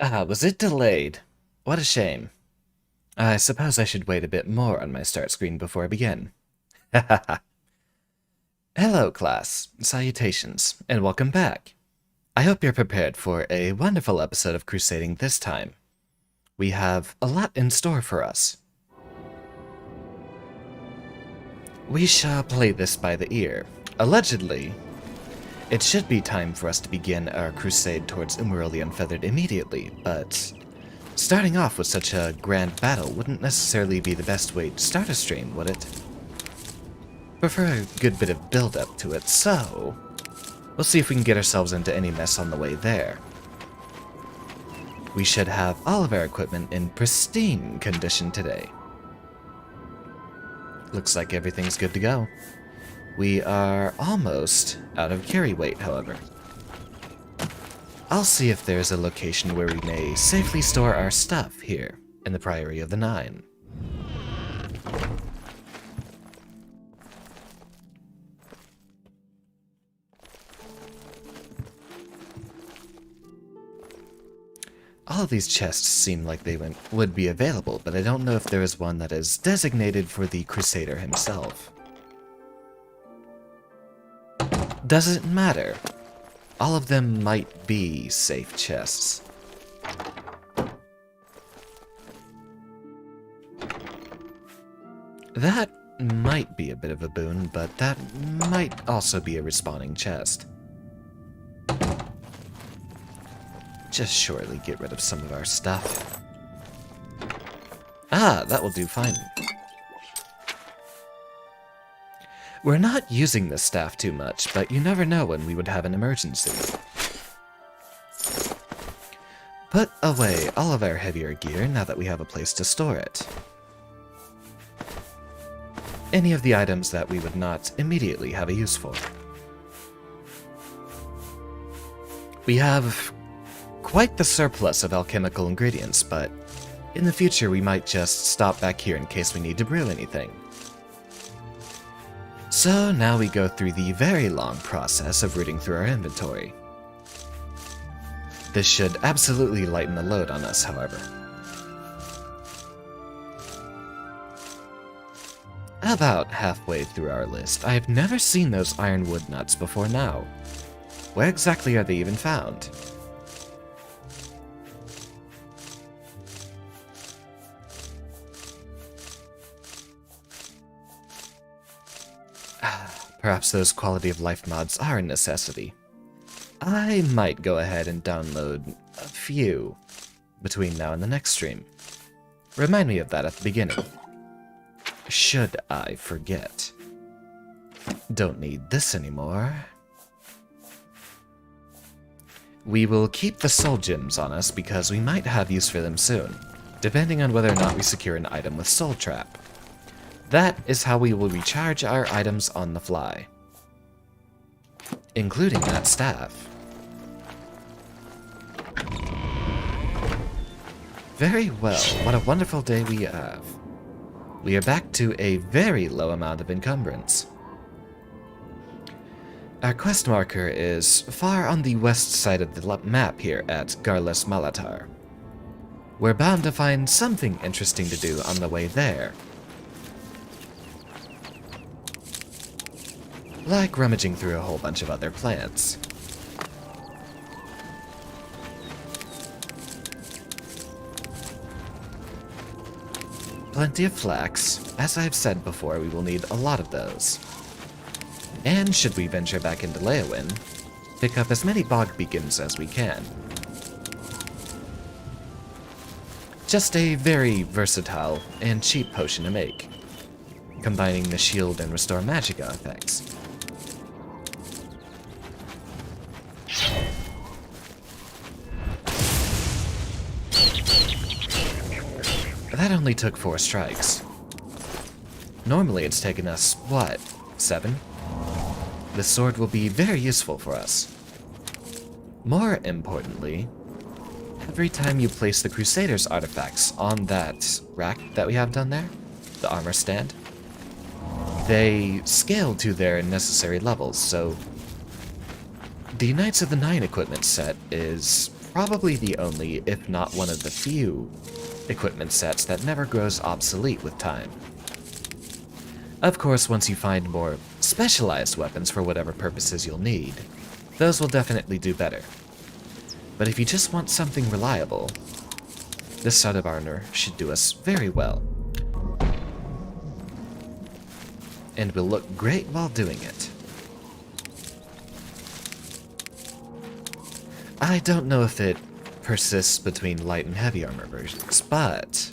Was it delayed? What a shame. I suppose I should wait a bit more on my start screen before I begin. Hello, class. Salutations, and welcome back. I hope you're prepared for a wonderful episode of Crusading this time. We have a lot in store for us. We shall play this by the ear. Allegedly, it should be time for us to begin our crusade towards Immorally Unfeathered immediately, but starting off with such a grand battle wouldn't necessarily be the best way to start a stream, would it? Prefer a good bit of build-up to it, so we'll see if we can get ourselves into any mess on the way there. We should have all of our equipment in pristine condition today. Looks like everything's good to go. We are almost out of carry weight, however. I'll see if there's a location where we may safely store our stuff here in the Priory of the Nine. All of these chests seem like they would be available, but I don't know if there is one that is designated for the Crusader himself. Doesn't matter. All of them might be safe chests. That might be a bit of a boon, but that might also be a respawning chest. Just shortly get rid of some of our stuff. Ah, that will do fine. We're not using this staff too much, but you never know when we would have an emergency. Put away all of our heavier gear now that we have a place to store it. Any of the items that we would not immediately have a use for. We have quite the surplus of alchemical ingredients, but in the future we might just stop back here in case we need to brew anything. So now we go through the very long process of rooting through our inventory. This should absolutely lighten the load on us, however. About halfway through our list, I've never seen those ironwood nuts before now. Where exactly are they even found? Perhaps those quality of life mods are a necessity. I might go ahead and download a few between now and the next stream. Remind me of that at the beginning. Should I forget. Don't need this anymore. We will keep the soul gems on us because we might have use for them soon, depending on whether or not we secure an item with soul trap. That is how we will recharge our items on the fly. Including that staff. Very well, what a wonderful day we have. We are back to a very low amount of encumbrance. Our quest marker is far on the west side of the map here at Garles Malatar. We're bound to find something interesting to do on the way there. Like rummaging through a whole bunch of other plants. Plenty of flax. As I've said before, we will need a lot of those. And should we venture back into Leowin, pick up as many bog beacons as we can. Just a very versatile and cheap potion to make, combining the shield and restore magicka effects. That only took 4 strikes. Normally it's taken us, what, 7? This sword will be very useful for us. More importantly, every time you place the Crusader's artifacts on that rack that we have done there, the armor stand, they scale to their necessary levels, so the Knights of the Nine equipment set is probably the only, if not one of the few, equipment sets that never grows obsolete with time. Of course, once you find more specialized weapons for whatever purposes you'll need, those will definitely do better. But if you just want something reliable, this sort of armor should do us very well. And will look great while doing it. I don't know if it persists between light and heavy armor versions, but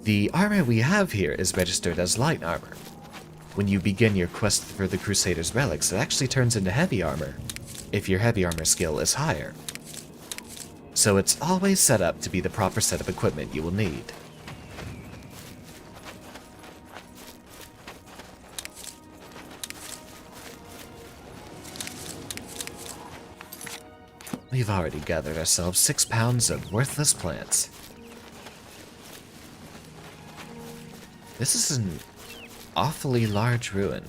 the armor we have here is registered as light armor. When you begin your quest for the Crusader's relics, it actually turns into heavy armor if your heavy armor skill is higher. So it's always set up to be the proper set of equipment you will need. We've already gathered ourselves 6 pounds of worthless plants. This is an awfully large ruin.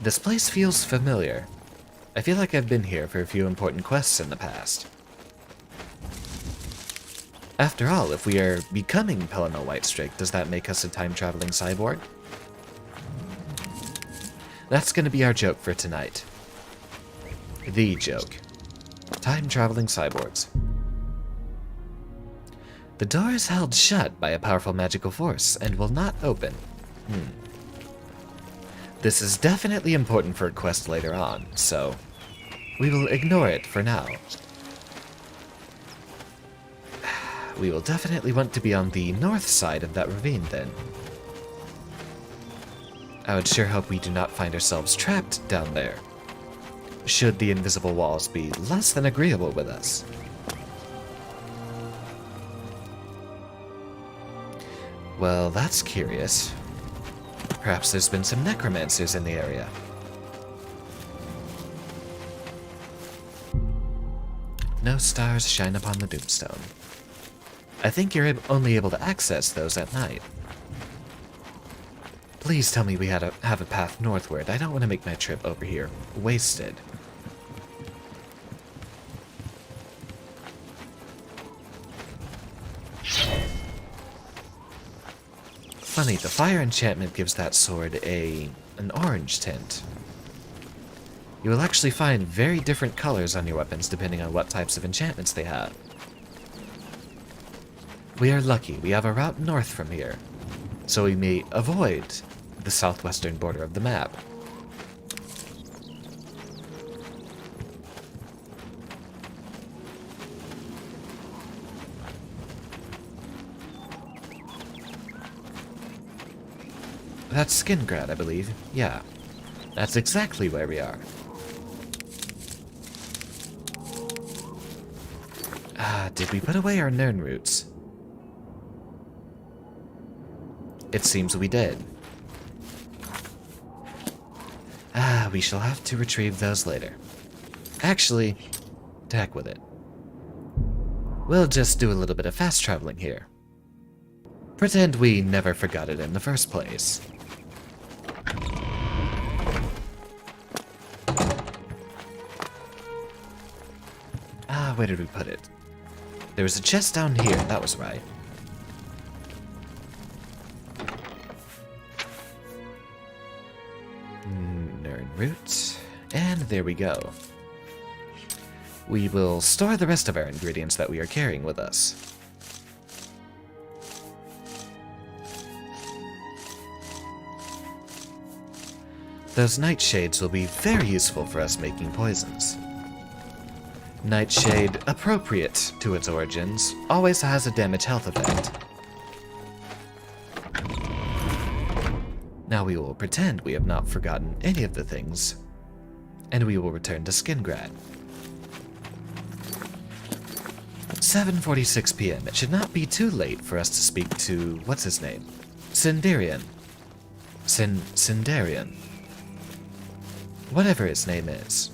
This place feels familiar. I feel like I've been here for a few important quests in the past. After all, if we are becoming Pelinal Whitestrake, does that make us a time-traveling cyborg? That's gonna be our joke for tonight. The joke. Time-traveling cyborgs. The door is held shut by a powerful magical force and will not open. This is definitely important for a quest later on, so we will ignore it for now. We will definitely want to be on the north side of that ravine then. I would sure hope we do not find ourselves trapped down there, should the invisible walls be less than agreeable with us. Well, that's curious. Perhaps there's been some necromancers in the area. No stars shine upon the Doomstone. I think you're only able to access those at night. Please tell me we have a path northward. I don't want to make my trip over here wasted. Funny, the fire enchantment gives that sword an orange tint. You will actually find very different colors on your weapons depending on what types of enchantments they have. We are lucky we have a route north from here, so we may avoid the southwestern border of the map. That's Skingrad, I believe. Yeah, that's exactly where we are. Did we put away our Nern roots? It seems we did. We shall have to retrieve those later. Actually, to heck with it. We'll just do a little bit of fast traveling here. Pretend we never forgot it in the first place. Where did we put it? There was a chest down here, that was right. Nerd root, and there we go. We will store the rest of our ingredients that we are carrying with us. Those nightshades will be very useful for us making poisons. Nightshade, appropriate to its origins, always has a damage health effect. Now we will pretend we have not forgotten any of the things, and we will return to Skingrad. 7:46 p.m. It should not be too late for us to speak to, what's his name? Sindarian. Sindarian. Whatever his name is.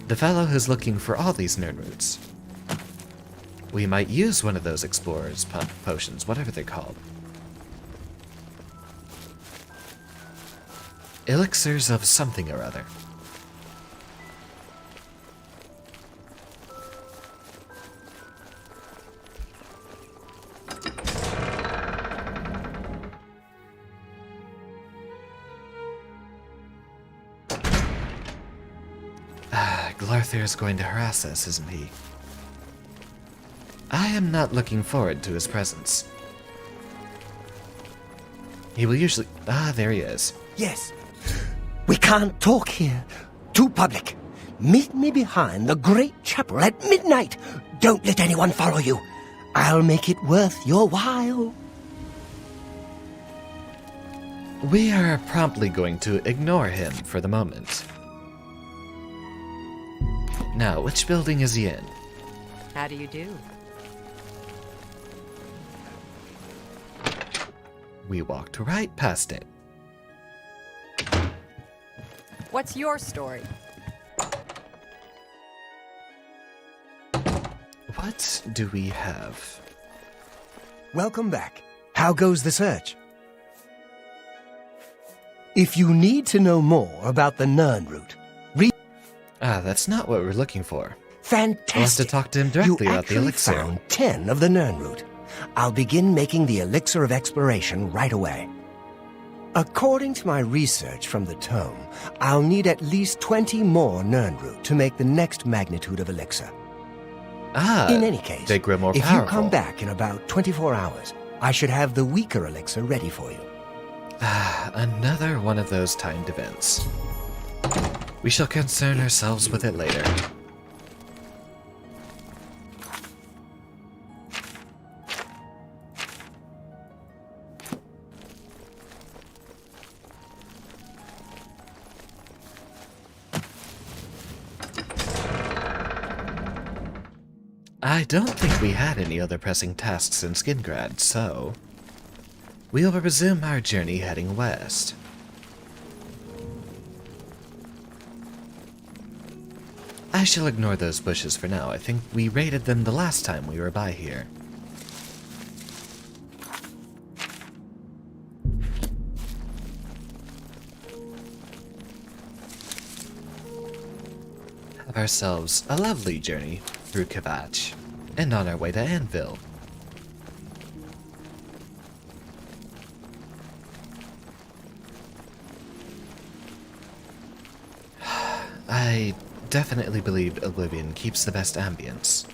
The fellow who's looking for all these Nern roots. We might use one of those explorer's potions, whatever they're called. Elixirs of something or other. Glarther is going to harass us, isn't he? I am not looking forward to his presence. He will usually... Ah, there he is. Yes. We can't talk here. Too public. Meet me behind the great chapel at midnight. Don't let anyone follow you. I'll make it worth your while. We are promptly going to ignore him for the moment. Now, which building is he in? How do you do? We walked right past it. What's your story? What do we have? Welcome back. How goes the search? If you need to know more about the Nern route, Ah, that's not what we're looking for. fantastic. We'll have to talk to him directly you about the actually elixir. found 10 of the Nern route. I'll begin making the elixir of exploration right away. According to my research from the tome, I'll need at least 20 more Nern route to make the next magnitude of elixir. Ah, In any case, they grow more if powerful. you come back in about 24 hours, I should have the weaker elixir ready for you. Ah, another one of those timed events. We shall concern ourselves with it later. I don't think we had any other pressing tasks in Skingrad, so we'll resume our journey heading west. I shall ignore those bushes for now. I think we raided them the last time we were by here. Have ourselves a lovely journey through Kvatch, and on our way to Anvil. I definitely believe Oblivion keeps the best ambience.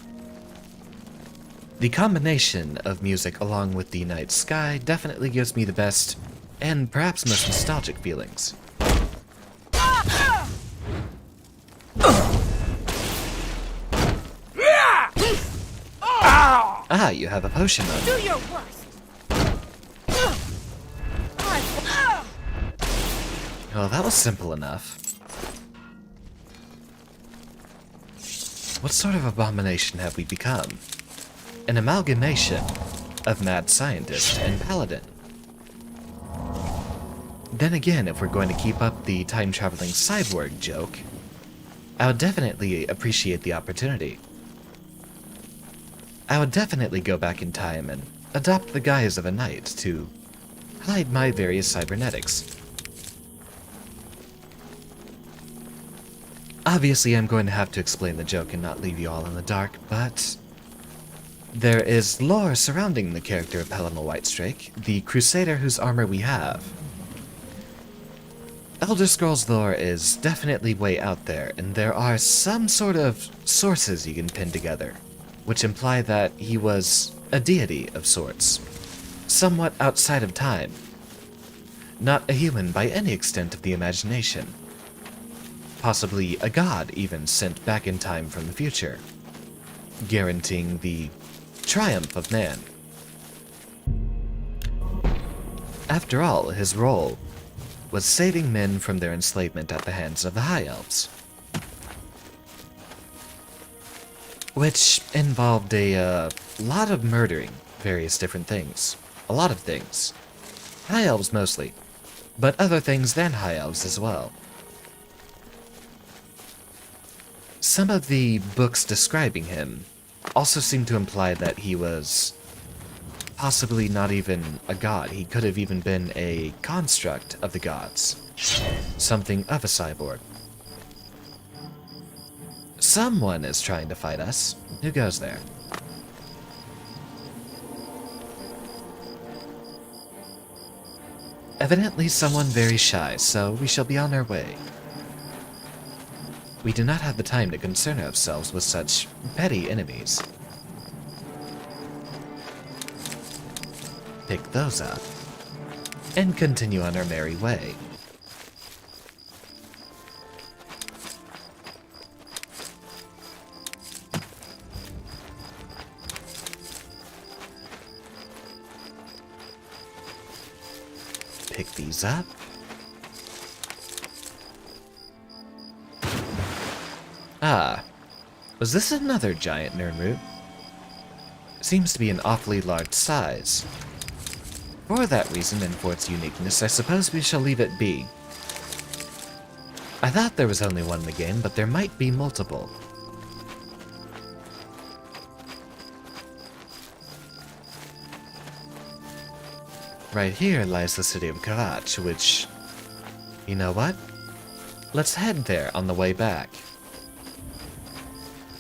The combination of music along with the night sky definitely gives me the best, and perhaps most nostalgic feelings. Ah, you have a potion on you. Do your worst. Well, that was simple enough. What sort of abomination have we become? An amalgamation of mad scientist and paladin. Then again, if we're going to keep up the time-traveling cyborg joke, I would definitely appreciate the opportunity. I would definitely go back in time and adopt the guise of a knight to hide my various cybernetics. Obviously, I'm going to have to explain the joke and not leave you all in the dark, but there is lore surrounding the character of Helena Whitestrake, the crusader whose armor we have. Elder Scrolls lore is definitely way out there, and there are some sort of sources you can pin together, which imply that he was a deity of sorts, somewhat outside of time, not a human by any extent of the imagination. Possibly a god even sent back in time from the future, guaranteeing the triumph of man. After all, his role was saving men from their enslavement at the hands of the High Elves, which involved a lot of murdering various different things. A lot of things. High Elves mostly, but other things than High Elves as well. Some of the books describing him also seem to imply that he was possibly not even a god. He could have even been a construct of the gods. Something of a cyborg. Someone is trying to fight us. Who goes there? Evidently someone very shy, so we shall be on our way. We do not have the time to concern ourselves with such petty enemies. Pick those up, and continue on our merry way. Pick these up. Ah, was this another giant Nirnroot? Seems to be an awfully large size. For that reason and for its uniqueness, I suppose we shall leave it be. I thought there was only one in the game, but there might be multiple. Right here lies the city of Kavach, which... You know what? Let's head there on the way back.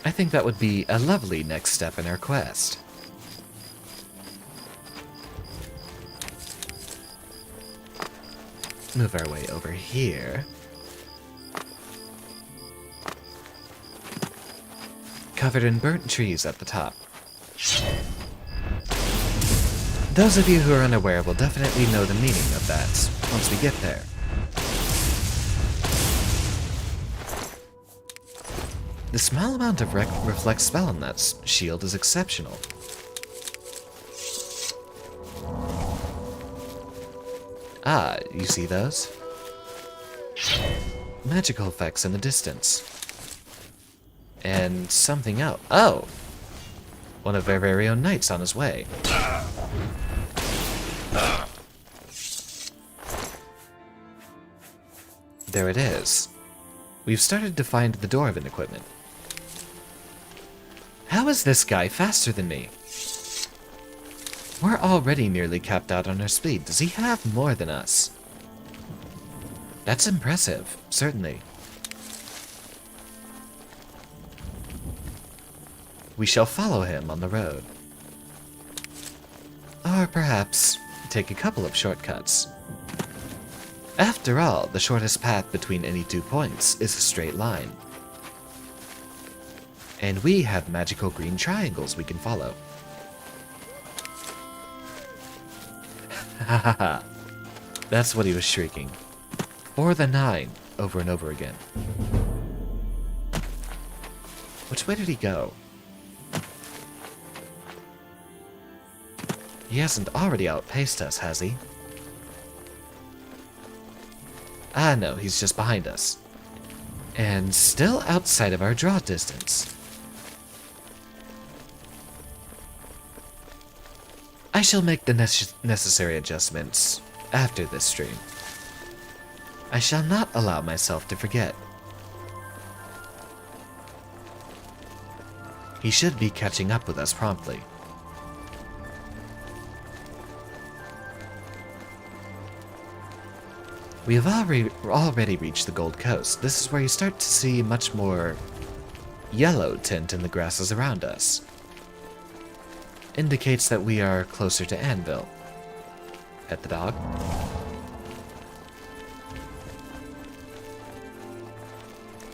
I think that would be a lovely next step in our quest. Move our way over here. Covered in burnt trees at the top. Those of you who are unaware will definitely know the meaning of that once we get there. The small amount of reflect spell on that shield is exceptional. Ah, you see those? Magical effects in the distance. And something else. Oh! One of our very own knights on his way. There it is. We've started to find the dwarven equipment. How is this guy faster than me? We're already nearly capped out on our speed. Does he have more than us? That's impressive, certainly. We shall follow him on the road. Or perhaps take a couple of shortcuts. After all, the shortest path between any 2 points is a straight line. And we have magical green triangles we can follow. Ha ha ha. That's what he was shrieking. Or the 9, over and over again. Which way did he go? He hasn't already outpaced us, has he? Ah, no, he's just behind us. And still outside of our draw distance. I shall make the necessary adjustments after this stream. I shall not allow myself to forget. He should be catching up with us promptly. We have already reached the Gold Coast. This is where you start to see much more yellow tint in the grasses around us. Indicates that we are closer to Anvil. Pet the dog.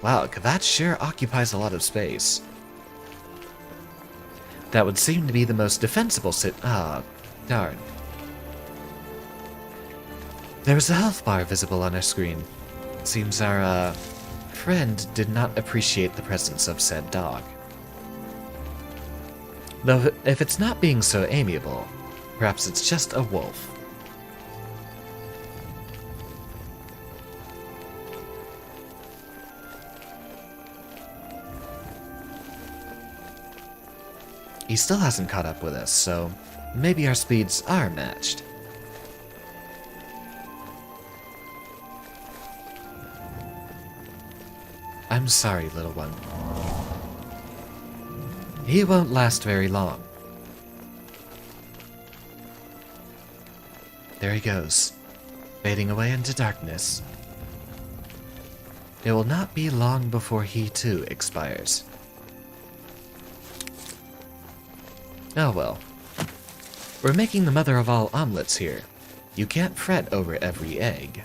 Wow, Kavach sure occupies a lot of space. That would seem to be the most defensible ah, darn. There is a health bar visible on our screen. Seems our, friend did not appreciate the presence of said dog. Though, if it's not being so amiable, perhaps it's just a wolf. He still hasn't caught up with us, so maybe our speeds are matched. I'm sorry, little one. He won't last very long. There he goes, fading away into darkness. It will not be long before he too expires. Oh well. We're making the mother of all omelets here. You can't fret over every egg.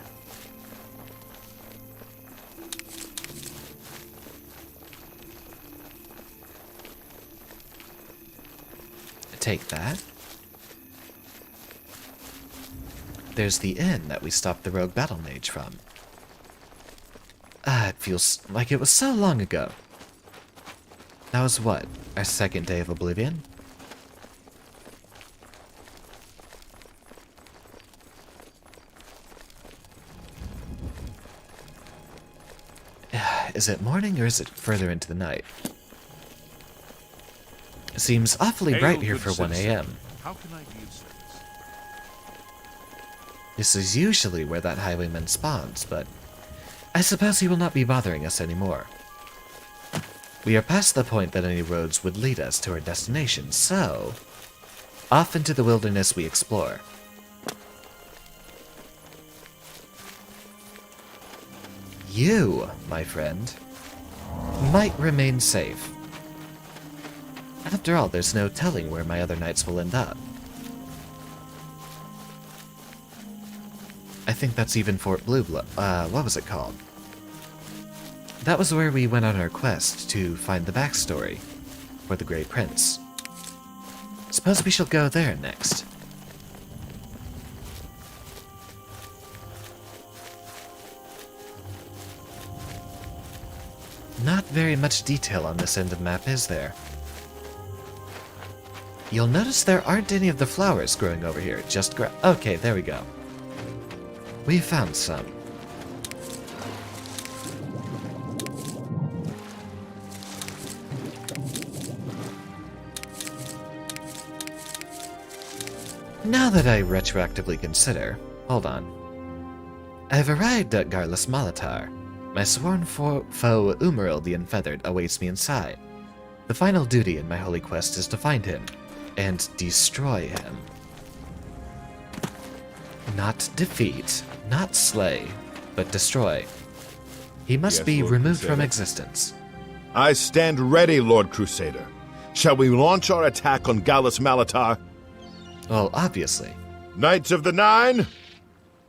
Take that. There's the inn that we stopped the rogue battle mage from. It feels like it was so long ago. That was what? Our second day of Oblivion? Is it morning or is it further into the night? It seems awfully bright here for 1 a.m. How can I be of service? This is usually where that highwayman spawns, but I suppose he will not be bothering us anymore. We are past the point that any roads would lead us to our destination, so off into the wilderness we explore. You, my friend, might remain safe. After all, there's no telling where my other knights will end up. I think that's even Fort Blue what was it called? That was where we went on our quest to find the backstory for the Grey Prince. Suppose we shall go there next. Not very much detail on this end of the map, is there? You'll notice there aren't any of the flowers growing over here, just okay, there we go. We found some. Now that I retroactively consider, hold on. I've arrived at Garlus Malatar. My sworn foe Umaril the Unfeathered awaits me inside. The final duty in my holy quest is to find him and destroy him. Not defeat, not slay, but destroy. He must Yes, be Lord removed from Crusader. existence. I stand ready, Lord Crusader. Shall we launch our attack on Gallus Malatar? Well, obviously. Knights of the Nine,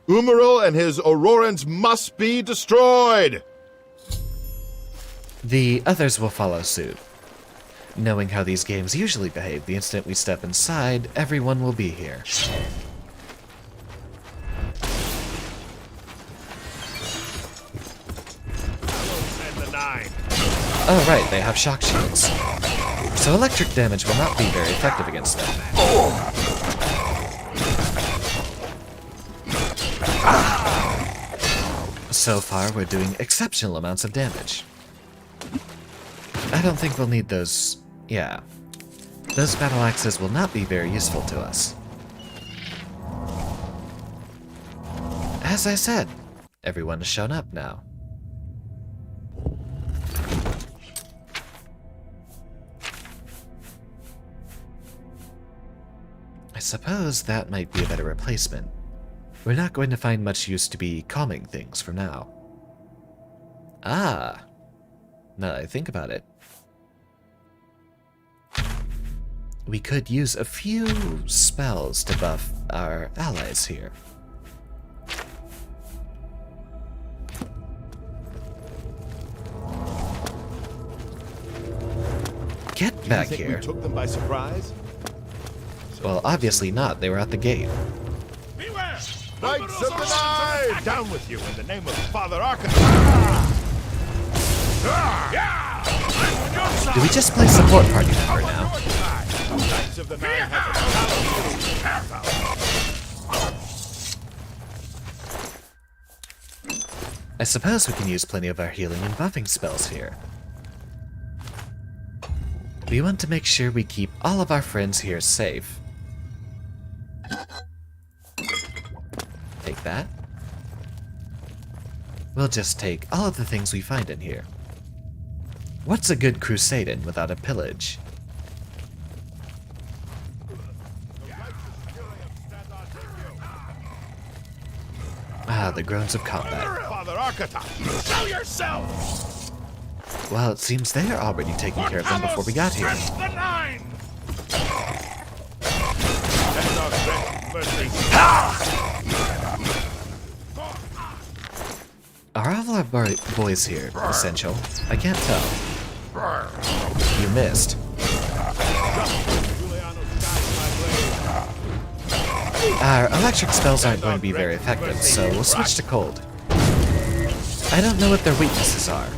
Umaril and his Aurorans must be destroyed! The others will follow suit. Knowing how these games usually behave, the instant we step inside, everyone will be here. And the Nine. Oh right, they have shock shields. So electric damage will not be very effective against them. So far, we're doing exceptional amounts of damage. I don't think we'll need those... yeah. Those battle axes will not be very useful to us. As I said, everyone has shown up now. I suppose that might be a better replacement. We're not going to find much use to be calming things for now. Ah, now that I think about it. We could use a few spells to buff our allies here. Get back Think here. we took them by surprise? Well, obviously not. They were at the gate. Beware! Knights of the Nine! Down with you in the name of Father Arcanine! Do we just play support party member now? Knights of the Nine have I suppose we can use plenty of our healing and buffing spells here. We want to make sure we keep all of our friends here safe. Take that. We'll just take all of the things we find in here. What's a good crusade in without a pillage? Ah, the groans of combat. Father Arcanine! Show yourself! Well, it seems they are already taking care of them before we got here. The Nine! That's our best mercy. Are all of our boys here essential? I can't tell. You missed. Juliano's guide Our electric spells aren't going to be very effective, so we'll switch to cold. I don't know what their weaknesses are.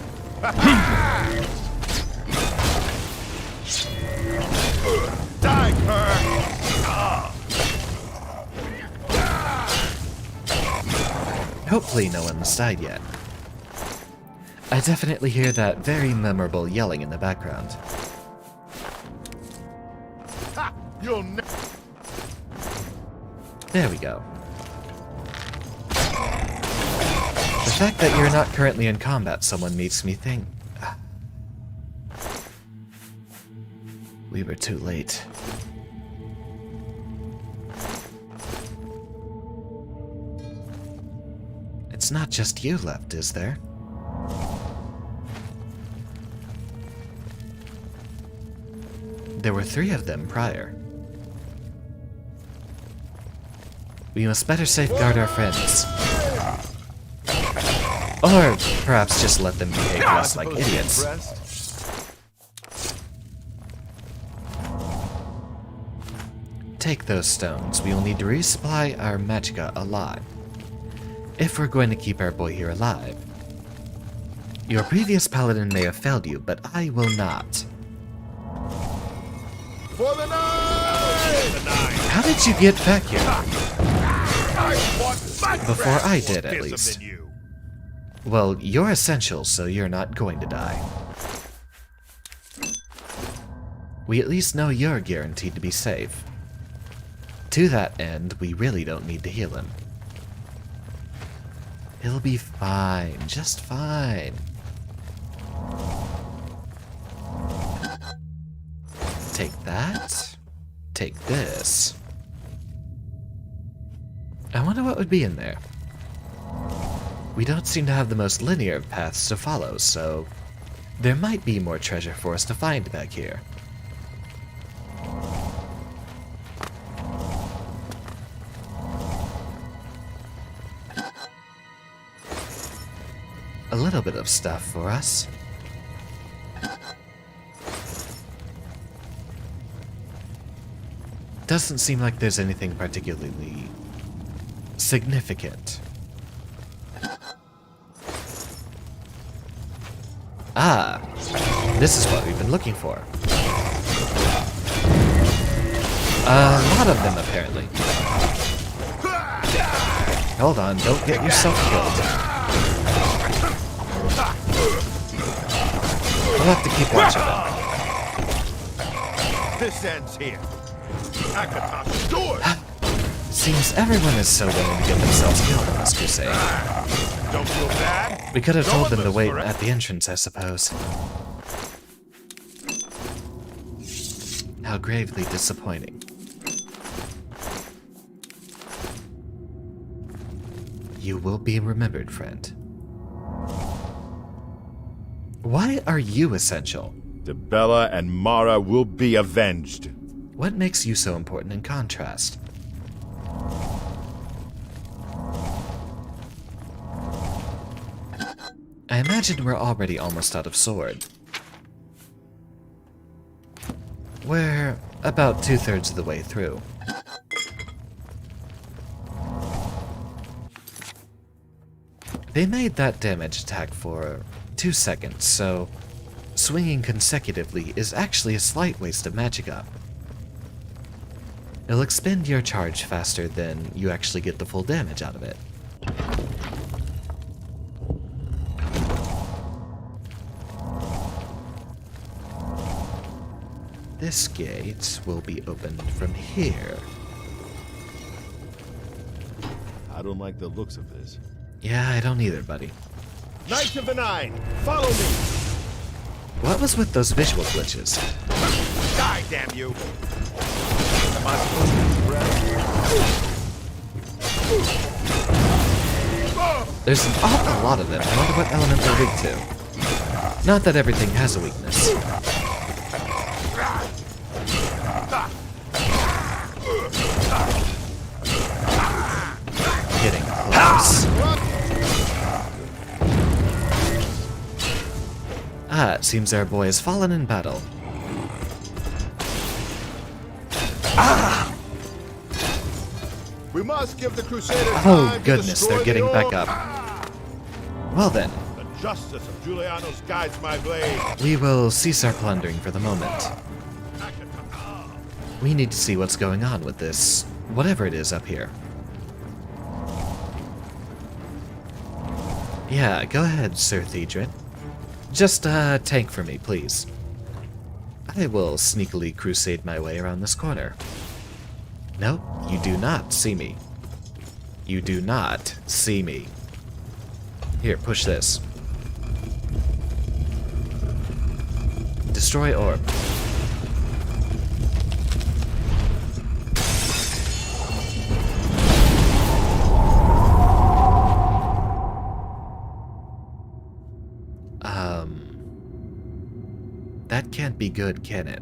Die, Kerr! Hopefully no one's died yet. I definitely hear that very memorable yelling in the background. Ha! You'll There we go. The fact that you're not currently in combat, someone makes me think... We were too late. It's not just you left, is there? There were 3 of them prior. We must better safeguard our friends. Or perhaps just let them behave less like idiots. Take those stones. We will need to resupply our magicka alive, if we're going to keep our boy here alive. Your previous paladin may have failed you, but I will not. For the night! How did you get back here? Before I did, at least. Well, you're essential, so you're not going to die. We at least know you're guaranteed to be safe. To that end, we really don't need to heal him. He'll be fine, just fine. Take that. Take this. I wonder what would be in there. We don't seem to have the most linear of paths to follow, so there might be more treasure for us to find back here. A little bit of stuff for us. Doesn't seem like there's anything particularly significant. Ah, this is what we've been looking for. A lot of them, apparently. Hold on, don't get yourself killed. We'll have to keep watch of them. This ends here. Akatosh, do it! Seems everyone is so willing to get themselves killed in this crusade. Don't feel bad. We could have told them to wait at the entrance, I suppose. How gravely disappointing. You will be remembered, friend. Why are you essential? Debella and Mara will be avenged. What makes you so important in contrast? I imagine we're already almost out of sword. We're about 2/3 of the way through. They made that damage attack for 2 seconds, so swinging consecutively is actually a slight waste of magicka. It'll expend your charge faster than you actually get the full damage out of it. This gate will be opened from here. I don't like the looks of this. Yeah, I don't either, buddy. Knights of the Nine, follow me! What was with those visual glitches? Die, damn you! Am I supposed to be breath? There's an awful lot of them. I wonder what element they're weak to. Not that everything has a weakness. Getting close. Ah, it seems our boy has fallen in battle. must give the Crusader Oh time to goodness, destroy they're getting the back orb. up. Well then, The justice of Julianos guides my blade. we will cease our plundering for the moment. We need to see what's going on with this, whatever it is up here. Yeah, go ahead, Sir Daedra. Just, tank for me, please. I will sneakily crusade my way around this corner. No, you do not see me. You do not see me. Here, push this. Destroy orb. That can't be good, can it?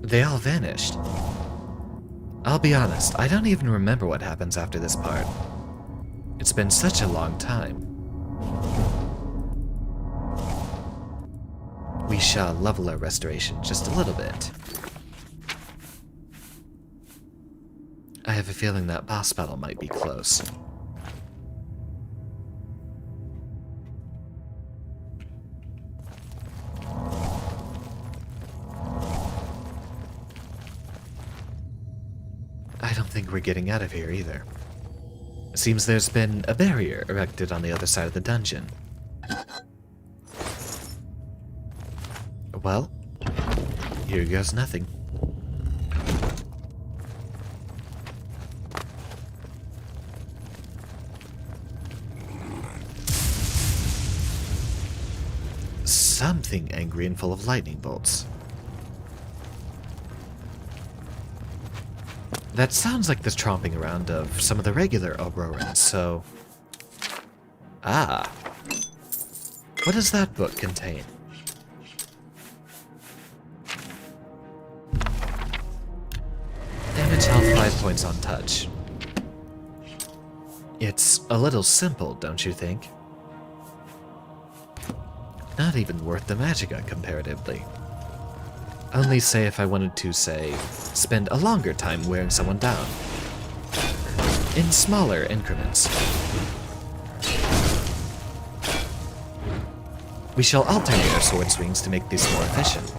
They all vanished. I'll be honest, I don't even remember what happens after this part. It's been such a long time. We shall level our restoration just a little bit. I have a feeling that boss battle might be close. I don't think we're getting out of here either. It seems there's been a barrier erected on the other side of the dungeon. Well, here goes nothing. Something angry and full of lightning bolts. That sounds like the tromping around of some of the regular Aurorans, so... Ah. What does that book contain? Damage health 5 points on touch. It's a little simple, don't you think? Not even worth the magicka comparatively. Only say if I wanted to, say, spend a longer time wearing someone down. In smaller increments. We shall alternate our sword swings to make these more efficient.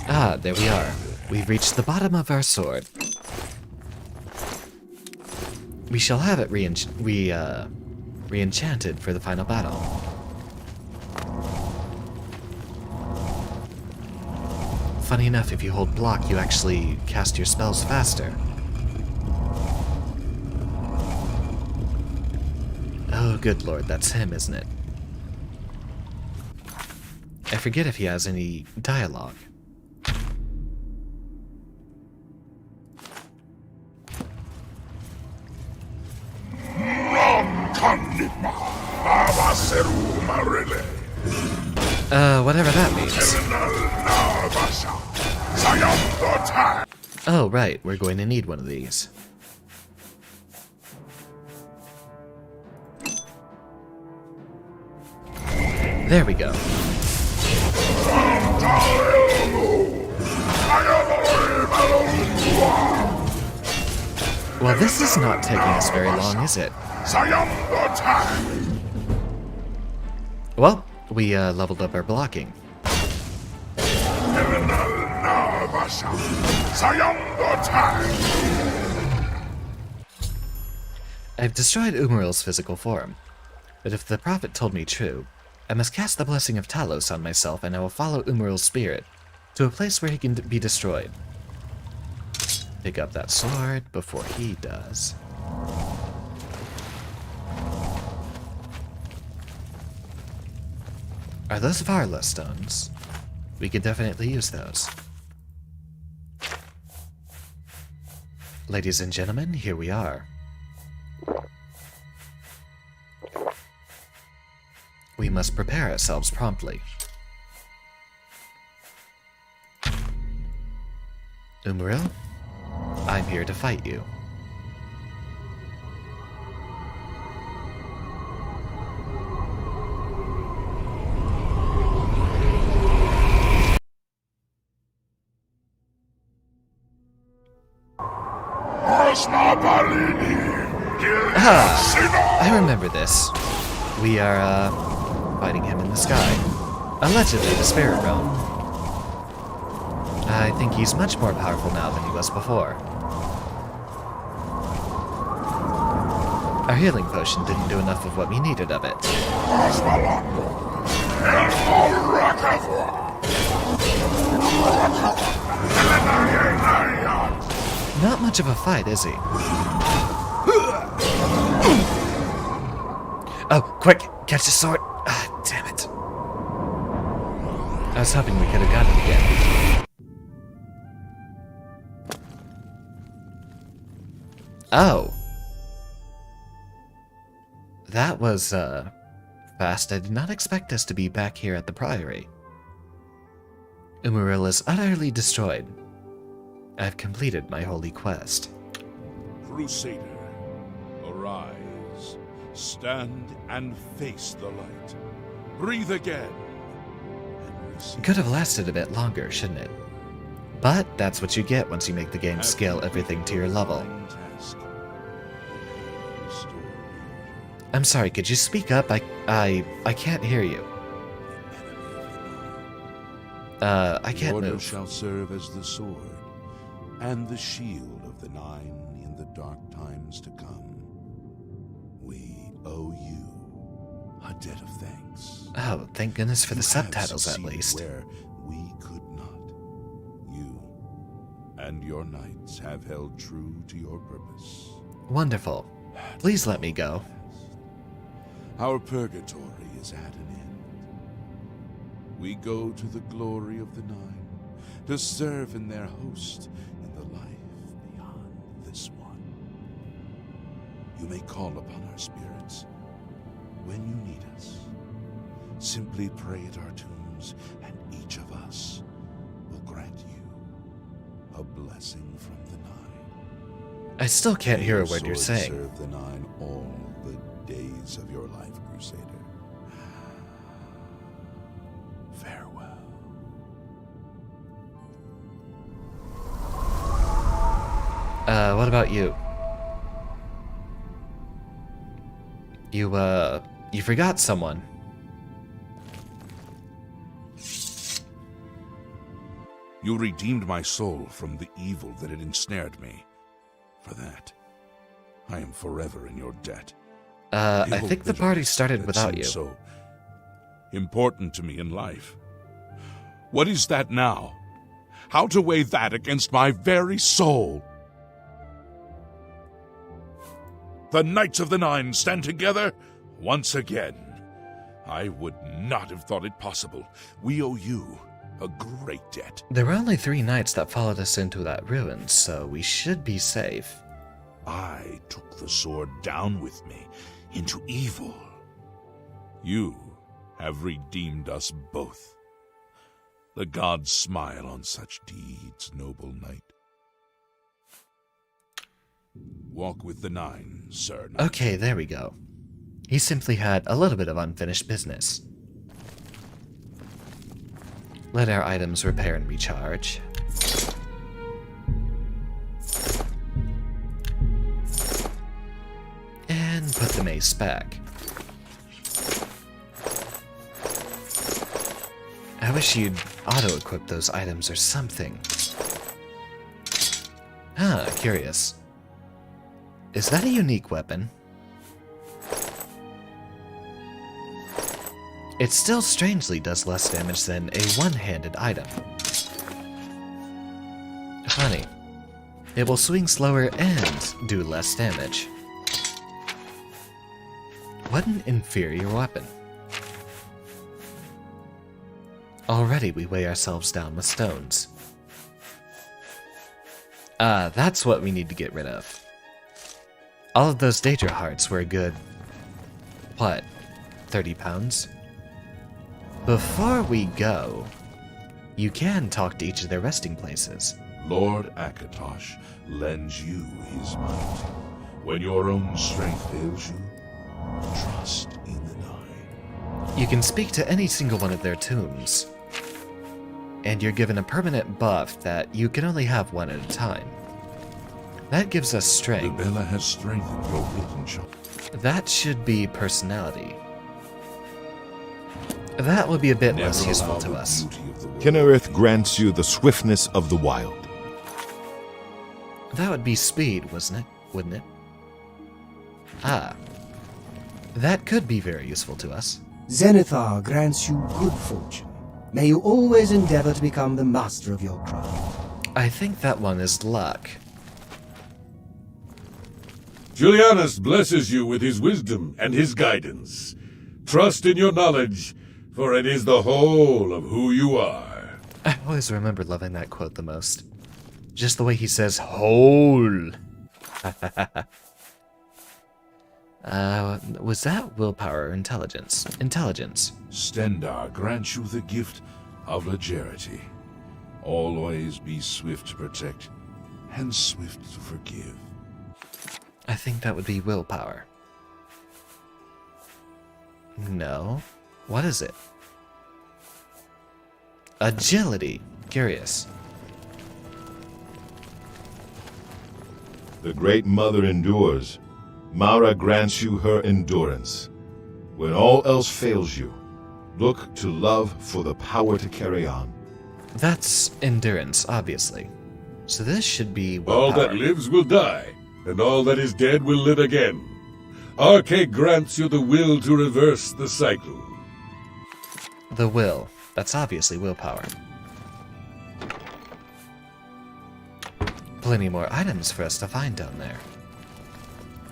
Ah, there we are. We've reached the bottom of our sword. We shall have it re-enchanted for the final battle. Funny enough, if you hold block, you actually cast your spells faster. Oh, good lord, that's him, isn't it? I forget if he has any dialogue. Whatever that means. Oh, right, we're going to need one of these. There we go. Well, this is not taking us very long, is it? Well, we leveled up our blocking. I've destroyed Umaril's physical form, but if the prophet told me true, I must cast the blessing of Talos on myself and I will follow Umaril's spirit to a place where he can be destroyed. Pick up that sword before he does. Are those Varla stones? We could definitely use those. Ladies and gentlemen, here we are. We must prepare ourselves promptly. Umaril, I'm here to fight you. Ha! I remember this. We are, fighting him in the sky. Allegedly the spirit realm. I think he's much more powerful now than he was before. Our healing potion didn't do enough of what we needed of it. Not much of a fight, is he? Oh, quick! Catch the sword! Ah, damn it. I was hoping we could have got it again. Oh. That was, fast. I did not expect us to be back here at the Priory. Umuril is utterly destroyed. I've completed my holy quest. Crusader, arise. Stand and face the light. Breathe again. And receive. Could have lasted a bit longer, shouldn't it? But that's what you get once you make the game scale everything to your level. I'm sorry, could you speak up? I can't hear you. I can't Order move. shall serve as the sword and the shield of the Nine in the dark times to come. We owe you a debt of thanks. Oh, thank goodness for the You have subtitles at succeeded least. Where we could not. You and your knights have held true to your purpose. Wonderful. Please let me go. Our purgatory is at an end. We go to the glory of the Nine to serve in their host in the life beyond this one. You may call upon our spirits when you need us. Simply pray at our tombs, and each of us will grant you a blessing from the Nine. I still can't hear a May word your you're sword saying. Serve the Nine all the days of your life, Crusader. Farewell. What about you? You forgot someone. You redeemed my soul from the evil that had ensnared me. For that, I am forever in your debt. I The old think the party bitterness started that without seemed you. So important to me in life. What is that now? How to weigh that against my very soul? The Knights of the Nine stand together once again. I would not have thought it possible. We owe you a great debt. There were only 3 knights that followed us into that ruin, so we should be safe. I took the sword down with me into evil. You have redeemed us both. The gods smile on such deeds, noble knight. Walk with the Nine, Sir Knight. Okay, there we go. He simply had a little bit of unfinished business. Let our items repair and recharge. And put the mace back. I wish you'd auto-equip those items or something. Ah, curious. Is that a unique weapon? It still strangely does less damage than a one-handed item. Funny. It will swing slower and do less damage. What an inferior weapon. Already we weigh ourselves down with stones. Ah, that's what we need to get rid of. All of those Daedra hearts were a good... what? 30 pounds? Before we go, you can talk to each of their resting places. Lord Akatosh lends you his might. When your own strength fails you, trust in the Nine. You can speak to any single one of their tombs. And you're given a permanent buff that you can only have one at a time. That gives us strength. The Bella has strengthened your wit and shot. That should be personality. That would be a bit less Never useful allow to the us. beauty of the world. Kinnereth grants you the swiftness of the wild. That would be speed, wouldn't it? Ah. That could be very useful to us. Zenithar grants you good fortune. May you always endeavor to become the master of your craft. I think that one is luck. Julianus blesses you with his wisdom and his guidance. Trust in your knowledge, for it is the whole of who you are. I always remember loving that quote the most. Just the way he says, whole. Was that willpower or intelligence? Intelligence. Stendar grants you the gift of legerity. Always be swift to protect and swift to forgive. I think that would be willpower. No. What is it? Agility. Curious. The Great Mother endures. Mara grants you her endurance. When all else fails you, look to love for the power to carry on. That's endurance, obviously. So this should be All willpower. that lives will die, and all that is dead will live again. Arche grants you the will to reverse the cycle. The will. That's obviously willpower. Plenty more items for us to find down there.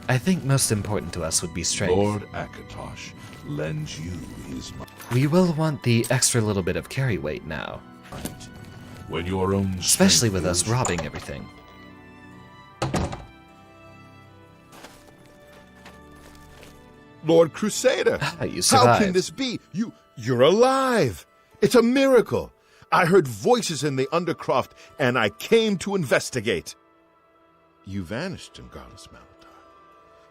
I think most important to us would be strength. Lord Akatosh lends you his We will want the extra little bit of carry weight now. might. When your own Especially strength with us goes- robbing everything. Lord Crusader! You How survived. can this be? You're alive! It's a miracle! I heard voices in the Undercroft, and I came to investigate. You vanished in Garlus Malatar.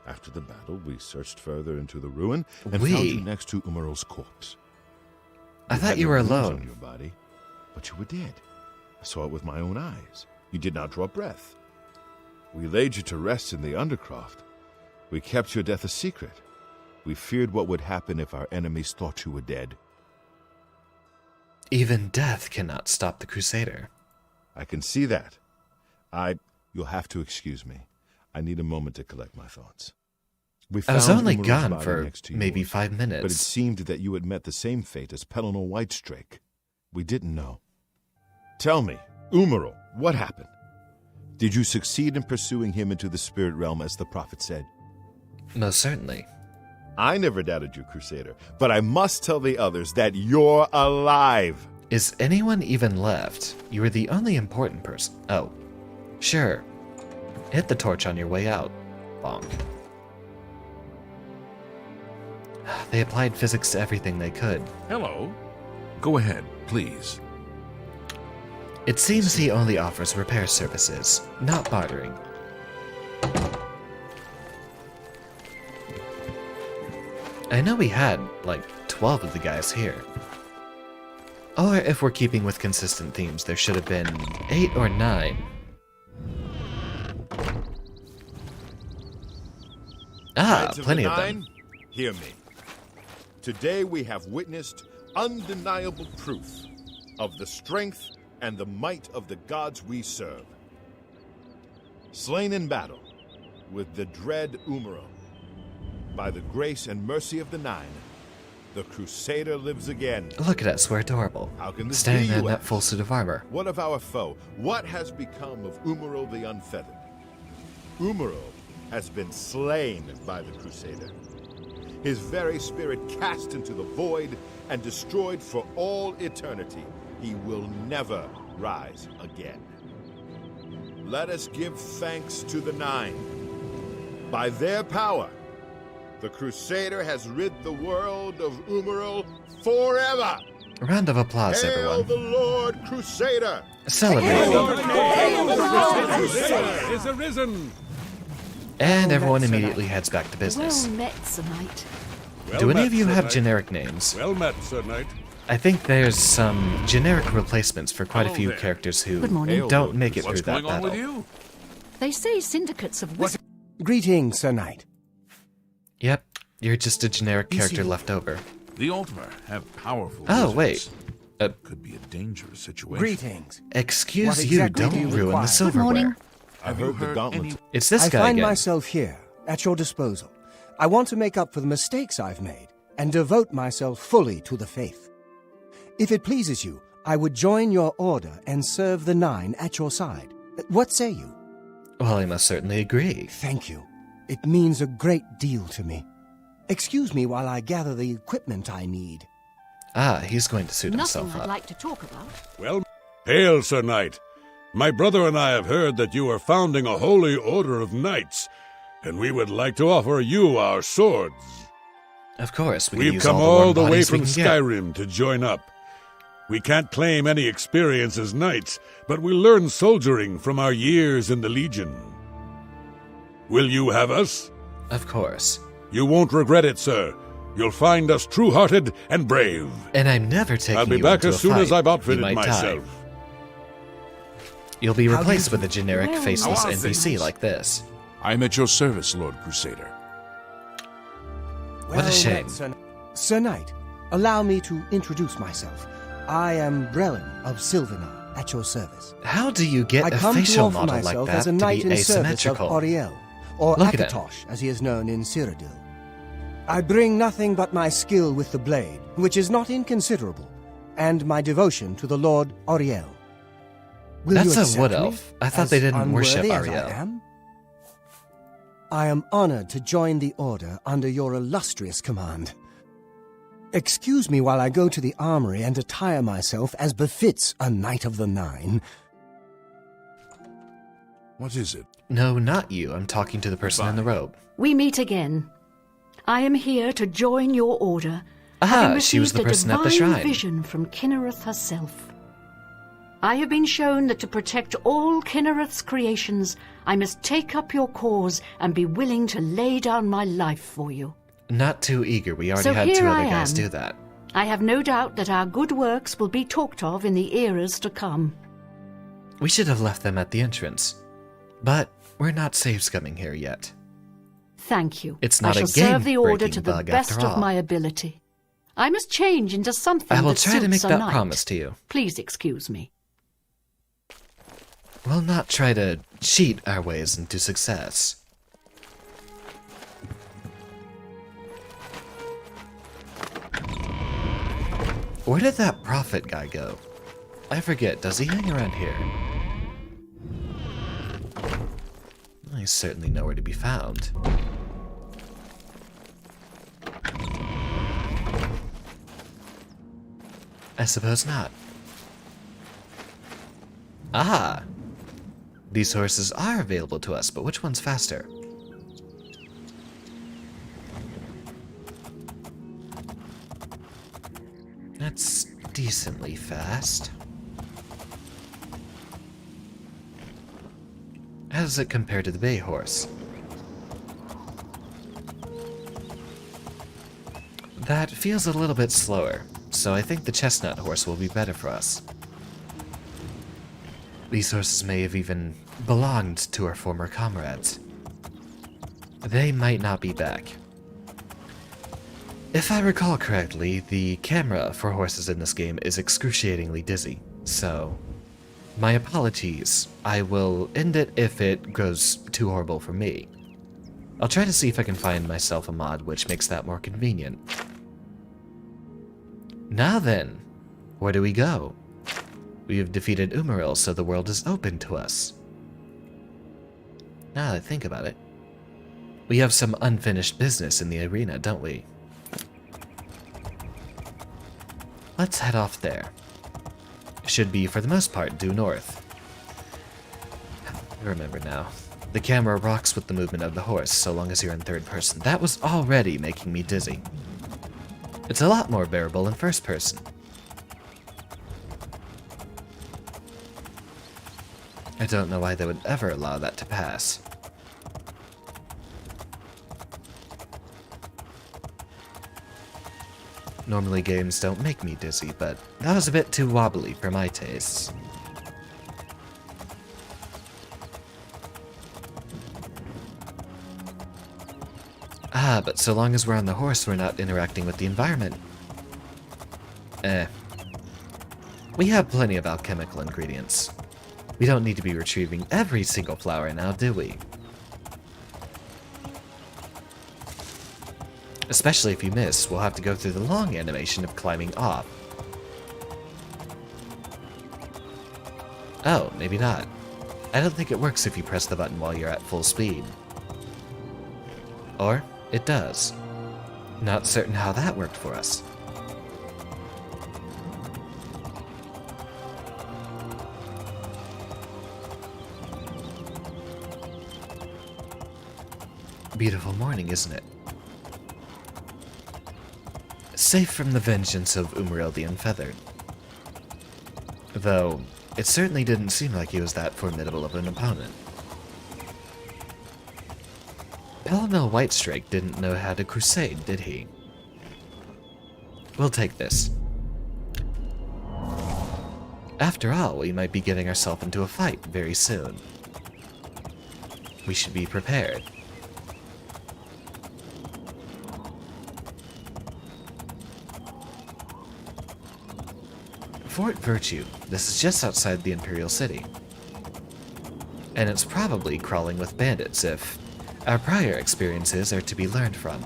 After the battle, we searched further into the ruin and We? found you next to Umarul's corpse. I thought had you no were wounds alone. on your body, but you were dead. I saw it with my own eyes. You did not draw breath. We laid you to rest in the Undercroft. We kept your death a secret. We feared what would happen if our enemies thought you were dead. Even death cannot stop the Crusader. I can see that. You'll have to excuse me. I need a moment to collect my thoughts. We I was found only Umarul's gone body for next to maybe yours, 5 but it minutes. seemed that you had met the same fate as Pelennor Whitestrake. We didn't know. Tell me, Umarul, what happened? Did you succeed in pursuing him into the spirit realm as the prophet said? Most certainly. I never doubted you, Crusader, but I must tell the others that you're alive. Is anyone even left? You were the only important person. Oh, sure. Hit the torch on your way out. Bonk. They applied physics to everything they could. Hello. Go ahead, please. It seems he only offers repair services, not bartering. I know we had, like, 12 of the guys here. Or if we're keeping with consistent themes, there should have been 8 or 9. Ah, Knights plenty the of them. Nine, hear me. Today we have witnessed undeniable proof of the strength and the might of the gods we serve. Slain in battle with the dread Umarul, by the grace and mercy of the Nine, the Crusader lives again. Look at us, we're adorable. How can this Standing be, there in you that ask? full suit of armor. What of our foe? What has become of Umarul the Unfeathered? Umarul has been slain by the Crusader. His very spirit cast into the void and destroyed for all eternity. He will never rise again. Let us give thanks to the Nine. By their power, the Crusader has rid the world of Umarul forever. A round of applause, Hail everyone. the Lord Crusader! Celebrate. Is arisen. And everyone immediately heads back to business. Well met, Sir Knight. Do any of you have generic names? Well met, Sir Knight. I think there's some generic replacements for quite a Hello few there. characters who Good morning. don't make it What's through that going on battle. with you? They say syndicates of wizards. Greetings, Sir Knight. Yep, you're just a generic Easy. character left over. The Ultima have powerful Oh, wizards. wait. Could be a dangerous situation. Greetings. Excuse What you, exactly do you don't ruin require? the Good silverware. morning. I've heard the gauntlet. It's this I guy find again. myself here, at your disposal. I want to make up for the mistakes I've made and devote myself fully to the faith. If it pleases you, I would join your order and serve the Nine at your side. What say you? Well, I must certainly agree. Thank you. It means a great deal to me. Excuse me while I gather the equipment I need. Ah, he's going to suit Nothing himself I'd up. like to talk about. Well, hail, Sir Knight. My brother and I have heard that you are founding a holy order of knights, and we would like to offer you our swords. Of course, we can We've use come all all the the warm way bodies we from can get. Skyrim to join up. We can't claim any experience as knights, but we learn soldiering from our years in the Legion. Will you have us? Of course. You won't regret it, sir. You'll find us true-hearted and brave. And I'm never taking I'll be you back into as a soon as fight. I've You outfitted might die. myself. You'll be How do replaced you with a generic, Well, faceless how are NPC things? like this. I'm at your service, Lord Crusader. What a shame. Sir Knight, allow me to introduce myself. I am Brelin of Silvenar, at your service. How do you get I a come to facial offer model like myself that as a to knight be in service of asymmetrical? Auriel, or Look at him. Akatosh, as he is known in Cyrodiil. I bring nothing but my skill with the blade, which is not inconsiderable, and my devotion to the Lord Auriel. Will That's you a accept wood me, elf. I thought as they didn't worship unworthy as Auriel. I am? I am honored to join the Order under your illustrious command. Excuse me while I go to the armory and attire myself as befits a Knight of the Nine. What is it? No, not you. I'm talking to the person in the robe. We meet again. I am here to join your order. Aha, having she was the received person a at the divine shrine. vision from Kinnereth herself. I have been shown that to protect all Kinnereth's creations, I must take up your cause and be willing to lay down my life for you. Not too eager. We already So had here two I other guys am. do that. I have no doubt that our good works will be talked of in the eras to come. We should have left them at the entrance. But we're not save-scumming here yet. Thank you. It's not I a shall serve the order game-breaking to the bug best after all. of my ability. I must change into something I will that try to suits make a that knight. promise to you. Please excuse me. We'll not try to cheat our ways into success. Where did that prophet guy go? I forget, does he hang around here? Well, he's certainly nowhere to be found. I suppose not. Ah! These horses are available to us, but which one's faster? That's decently fast. How does it compare to the bay horse? That feels a little bit slower, so I think the chestnut horse will be better for us. These horses may have even belonged to our former comrades. They might not be back. If I recall correctly, the camera for horses in this game is excruciatingly dizzy, so my apologies. I will end it if it goes too horrible for me. I'll try to see if I can find myself a mod which makes that more convenient. Now then, where do we go? We have defeated Umaril, so the world is open to us. Now that I think about it, we have some unfinished business in the arena, don't we? Let's head off there. Should be, for the most part, due north. I remember now. The camera rocks with the movement of the horse, so long as you're in third person. That was already making me dizzy. It's a lot more bearable in first person. I don't know why they would ever allow that to pass. Normally games don't make me dizzy, but that was a bit too wobbly for my tastes. Ah, but so long as we're on the horse, we're not interacting with the environment. We have plenty of alchemical ingredients. We don't need to be retrieving every single flower now, do we? Especially if you miss, we'll have to go through the long animation of climbing off. Oh, maybe not. I don't think it works if you press the button while you're at full speed. Or, it does. Not certain how that worked for us. Beautiful morning, isn't it? Safe from the vengeance of Umaril the Unfeathered. Though, it certainly didn't seem like he was that formidable of an opponent. Pellamel Whitestrake didn't know how to crusade, did he? We'll take this. After all, we might be getting ourselves into a fight very soon. We should be prepared. Fort Virtue. This is just outside the Imperial City. And it's probably crawling with bandits if our prior experiences are to be learned from.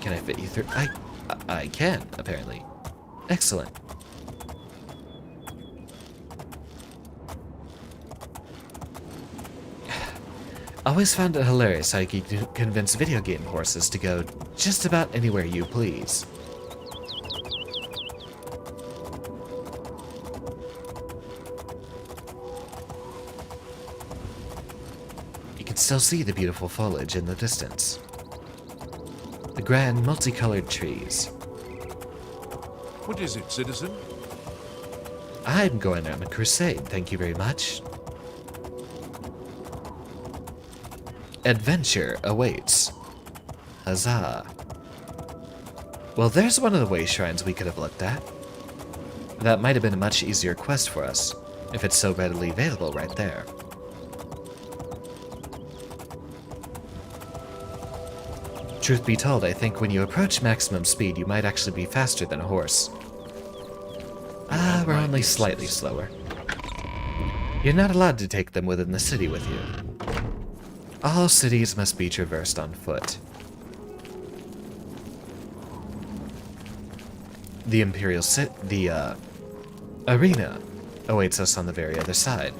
Can I fit you through? I can, apparently. Excellent. Always found it hilarious how you could convince video game horses to go just about anywhere you please. You can still see the beautiful foliage in the distance. The grand, multicolored trees. What is it, citizen? I'm going on a crusade, thank you very much. Adventure awaits. Huzzah. Well, there's one of the way shrines we could have looked at. That might have been a much easier quest for us, if it's so readily available right there. Truth be told, I think when you approach maximum speed, you might actually be faster than a horse. Ah, we're only slightly slower. You're not allowed to take them within the city with you. All cities must be traversed on foot. The arena awaits us on the very other side.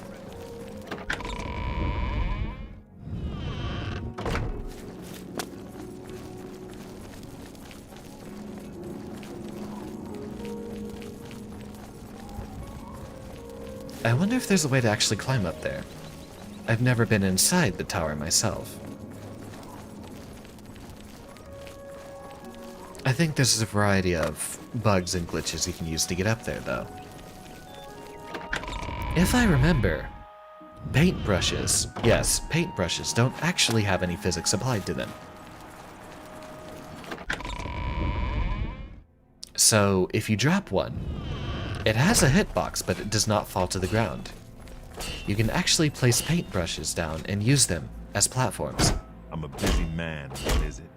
I wonder if there's a way to actually climb up there. I've never been inside the tower myself. I think there's a variety of bugs and glitches you can use to get up there, though. If I remember, paintbrushes, yes, paintbrushes don't actually have any physics applied to them. So, if you drop one, it has a hitbox, but it does not fall to the ground. You can actually place paintbrushes down and use them as platforms. I'm a busy man, what is it?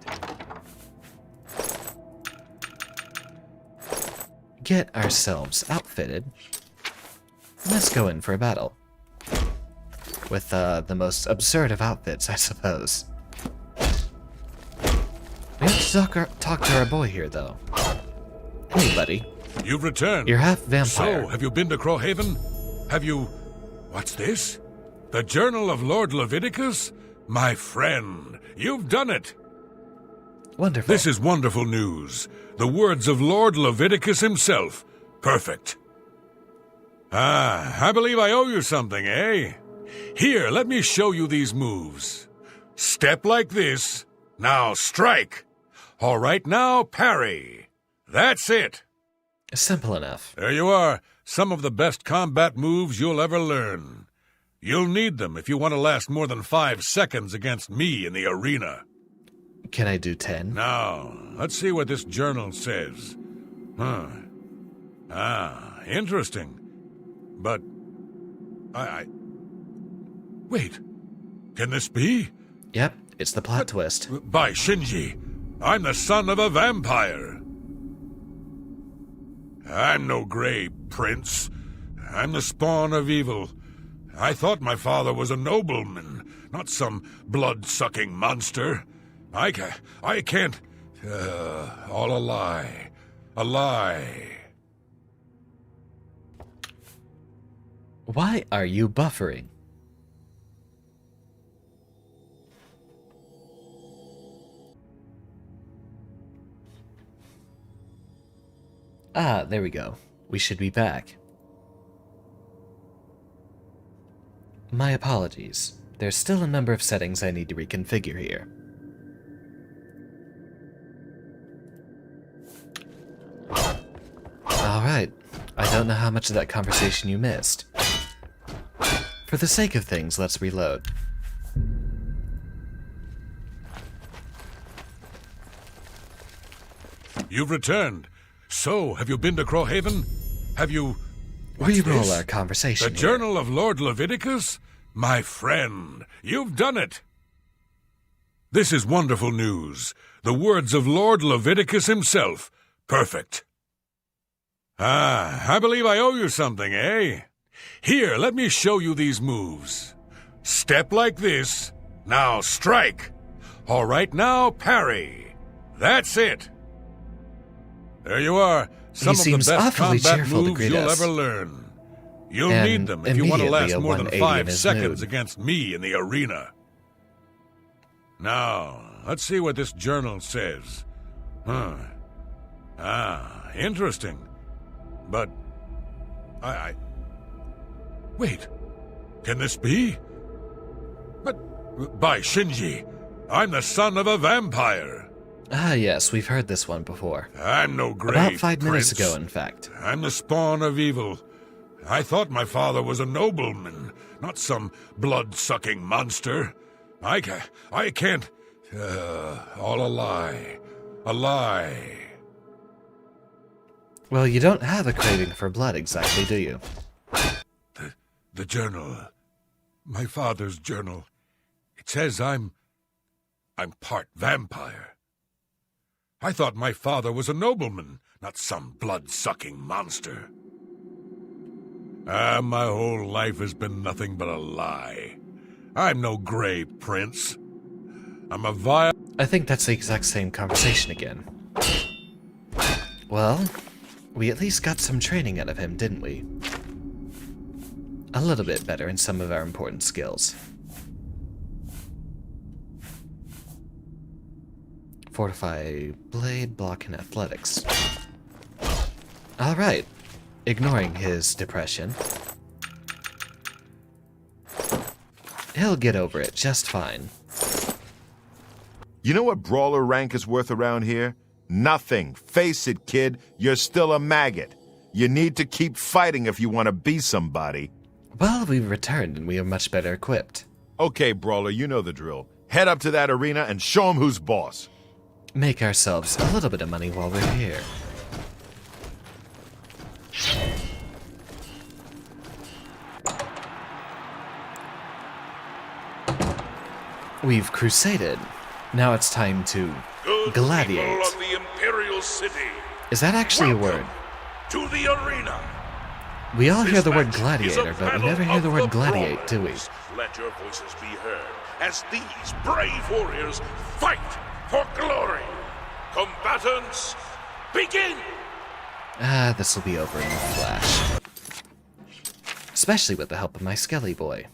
Get ourselves outfitted. Let's go in for a battle. With the most absurd of outfits, I suppose. We have to talk to our boy here, though. Hey, buddy. You've returned. You're half vampire. So, have you been to Crowhaven? Have you... What's this? The Journal of Lord Leviticus? My friend, you've done it. Wonderful. This is wonderful news. The words of Lord Leviticus himself. Perfect. Ah, I believe I owe you something, eh? Here, let me show you these moves. Step like this. Now strike. All right, now parry. That's it. Simple enough. There you are. Some of the best combat moves you'll ever learn. You'll need them if you want to last more than 5 seconds against me in the arena. Can I do 10? Now, let's see what this journal says. Interesting. But, Wait, can this be? Yep, it's the plot twist. By Shinji, I'm the son of a vampire. I'm no gray prince. I'm the spawn of evil. I thought my father was a nobleman, not some blood-sucking monster. I can't... all a lie. A lie. Why are you buffering? Ah, there we go. We should be back. My apologies. There's still a number of settings I need to reconfigure here. Alright. I don't know how much of that conversation you missed. For the sake of things, let's reload. You've returned. So, have you been to Crowhaven? Have you... What's Reroll this? our conversation The here. Journal of Lord Leviticus? My friend, you've done it! This is wonderful news. The words of Lord Leviticus himself. Perfect. Ah, I believe I owe you something, eh? Here, let me show you these moves. Step like this. Now strike. All right, now parry. That's it. There you are. Some of the seems best awfully combat cheerful to moves greet you'll us. ever learn. You'll And need them if you want to immediately last a more than 180 in 5 his seconds mood. against me in the arena. Now, let's see what this journal says. Ah, interesting. But, Wait, can this be? But, by Shinji, I'm the son of a vampire. Ah, yes, we've heard this one before. I'm no great About 5 minutes prince. ago, in fact. I'm the spawn of evil. I thought my father was a nobleman, not some blood-sucking monster. I can't... all a lie. A lie. Well, you don't have a craving for blood exactly, do you? The journal. My father's journal. It says I'm part vampire. I thought my father was a nobleman, not some blood-sucking monster. Ah, my whole life has been nothing but a lie. I'm no gray prince. I'm a vile... I think that's the exact same conversation again. Well, we at least got some training out of him, didn't we? A little bit better in some of our important skills. Fortify blade, block, and athletics. Alright. Ignoring his depression. He'll get over it just fine. You know what brawler rank is worth around here? Nothing. Face it, kid. You're still a maggot. You need to keep fighting if you want to be somebody. Well, we've returned and we are much better equipped. Okay, brawler, you know the drill. Head up to that arena and show him who's boss. Make ourselves a little bit of money while we're here. We've crusaded. Now it's time to Good gladiate. people of the Imperial City, Is that actually a welcome word? to the arena. We all hear This the word match is gladiator, a but we battle never hear of the word gladiate, do we? brawlers. Let your voices be heard as these brave warriors fight for glory. Combatants, begin! Ah, this'll be over in a flash. Especially with the help of my Skelly boy.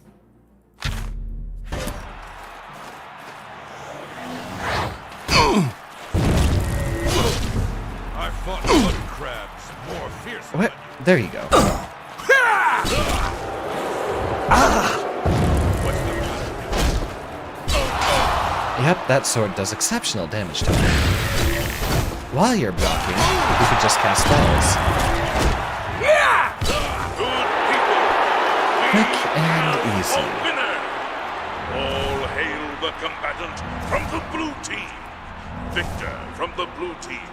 I fought blood crabs more fiercely. What? There you go. Yep, that sword does exceptional damage to him. While you're blocking, you could just cast spells. Good people, Quick and a easy. winner! All hail the combatant from the blue team. Victor from the blue team,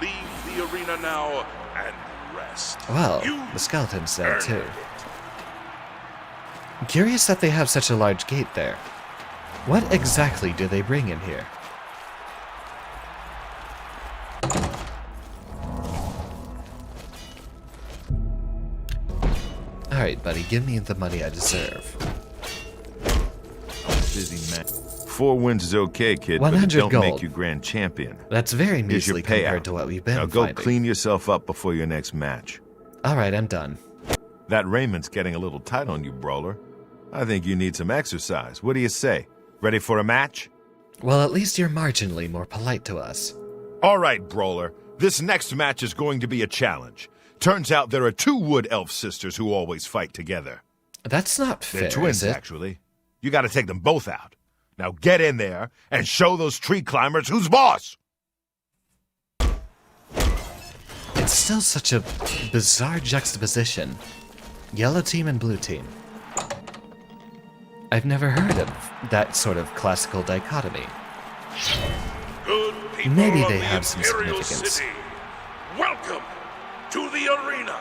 leave the arena now and rest. Well, You the skeleton's there earned too. it. Curious that they have such a large gate there. What exactly do they bring in here? Alright, buddy, give me the money I deserve. Busy man. 4 wins is okay, kid, but it 100 don't gold. make you grand champion. That's very Here's your measly compared payout. to what we've been Now go fighting. clean yourself up before your next match. Alright, I'm done. That raiment's getting a little tight on you, brawler. I think you need some exercise. What do you say? Ready for a match? Well, at least you're marginally more polite to us. All right, brawler. This next match is going to be a challenge. Turns out there are 2 wood elf sisters who always fight together. That's not They're fair, twins, is it? actually. You gotta take them both out. Now get in there and show those tree climbers who's boss! It's still such a bizarre juxtaposition. Yellow team and blue team. I've never heard of that sort of classical dichotomy. Good people Maybe of they the have some Imperial significance. City, welcome to the arena.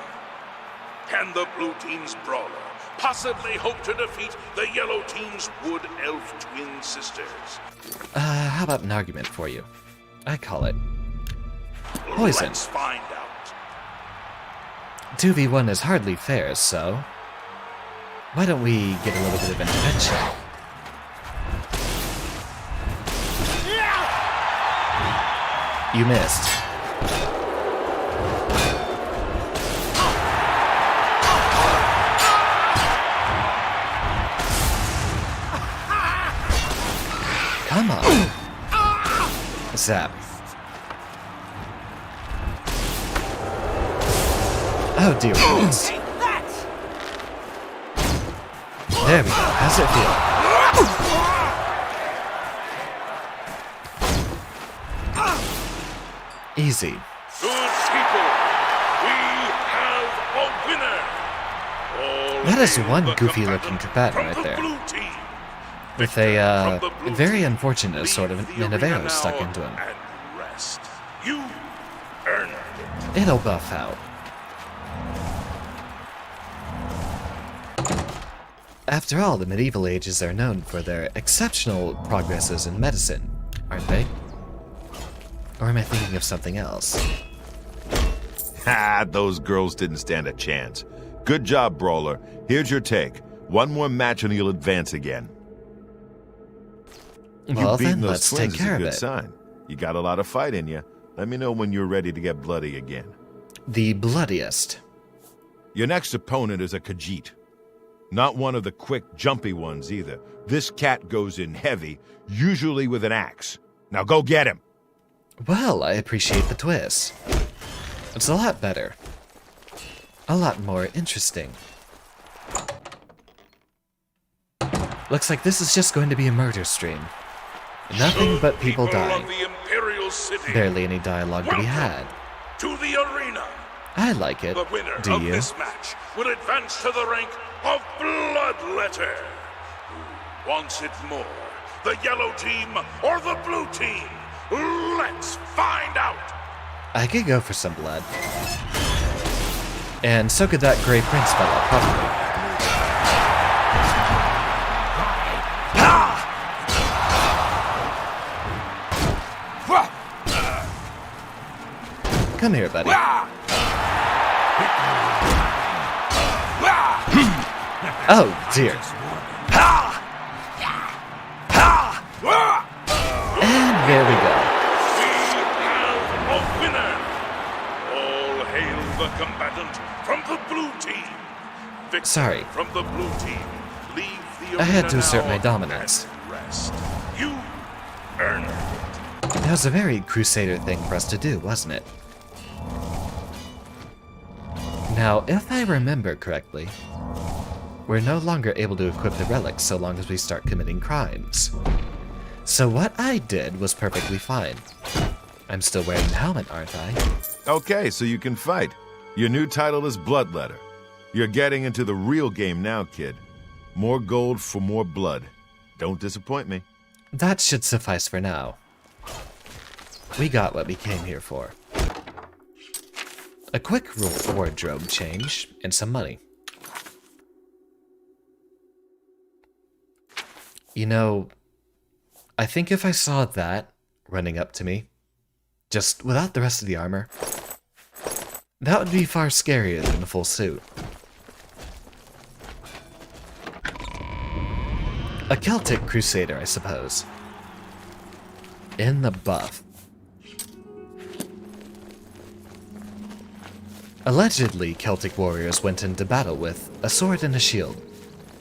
Can the blue team's brawler possibly hope to defeat the yellow team's wood elf twin sisters? How about an argument for you? I call it poison. Let's find out. 2v1 is hardly fair, so why don't we get a little bit of intervention? You missed. Come on. Zap. Oh dear, we missed. There we go. How's it feel? Easy. Good people, we have a winner. All That is hail one the goofy-looking combatant combatant from right the there. blue team. With Victor a, from the blue very team. unfortunate Leave sort of the an arena arrow stuck now into him. and rest. You earned it. It'll buff out. After all, the medieval ages are known for their exceptional progresses in medicine, aren't they? Or am I thinking of something else? Ha! Those girls didn't stand a chance. Good job, brawler. Here's your take. 1 more match and you'll advance again. Well, you beating then those let's twins take care is a of good it. sign. You got a lot of fight in you. Let me know when you're ready to get bloody again. The bloodiest. Your next opponent is a Khajiit. Not one of the quick, jumpy ones either. This cat goes in heavy, usually with an axe. Now go get him! Well, I appreciate the twist. It's a lot better. A lot more interesting. Looks like this is just going to be a murder stream. Nothing Good but people of dying. the Imperial City, Barely any dialogue to be had. to the arena. I like it. The winner Do of you? this match will advance to the rank of Bloodletter. Who wants it more? The yellow team or the blue team? Let's find out! I could go for some blood. And so could that Grey Prince fella, probably. Come here, buddy. Oh, dear. And there we go. We have a winner! All hail the combatant from the blue team! Victor Sorry. from the blue team. Leave the I had arena to assert now my dominance. and rest. You earned it. That was a very Crusader thing for us to do, wasn't it? Now, if I remember correctly, we're no longer able to equip the relics so long as we start committing crimes. So what I did was perfectly fine. I'm still wearing the helmet, aren't I? Okay, so you can fight. Your new title is Bloodletter. You're getting into the real game now, kid. More gold for more blood. Don't disappoint me. That should suffice for now. We got what we came here for. A quick wardrobe change and some money. You know, I think if I saw that running up to me, just without the rest of the armor, that would be far scarier than the full suit. A Celtic crusader, I suppose. In the buff. Allegedly, Celtic warriors went into battle with a sword and a shield,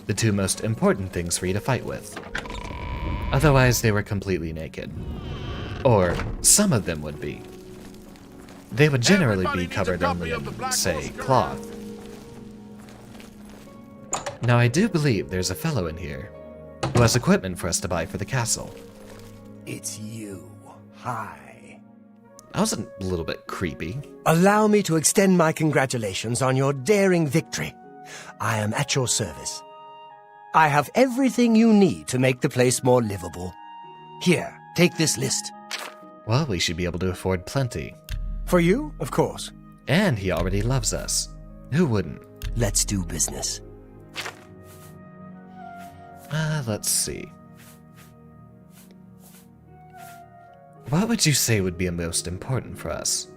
the two most important things for you to fight with. Otherwise, they were completely naked. Or, some of them would be. They would generally be covered only in, say, cloth. Now, I do believe there's a fellow in here who has equipment for us to buy for the castle. It's you. Hi. I was a little bit creepy. Allow me to extend my congratulations on your daring victory. I am at your service. I have everything you need to make the place more livable. Here, take this list. Well, we should be able to afford plenty. For you, of course. And he already loves us. Who wouldn't? Let's do business. Let's see. What would you say would be most important for us?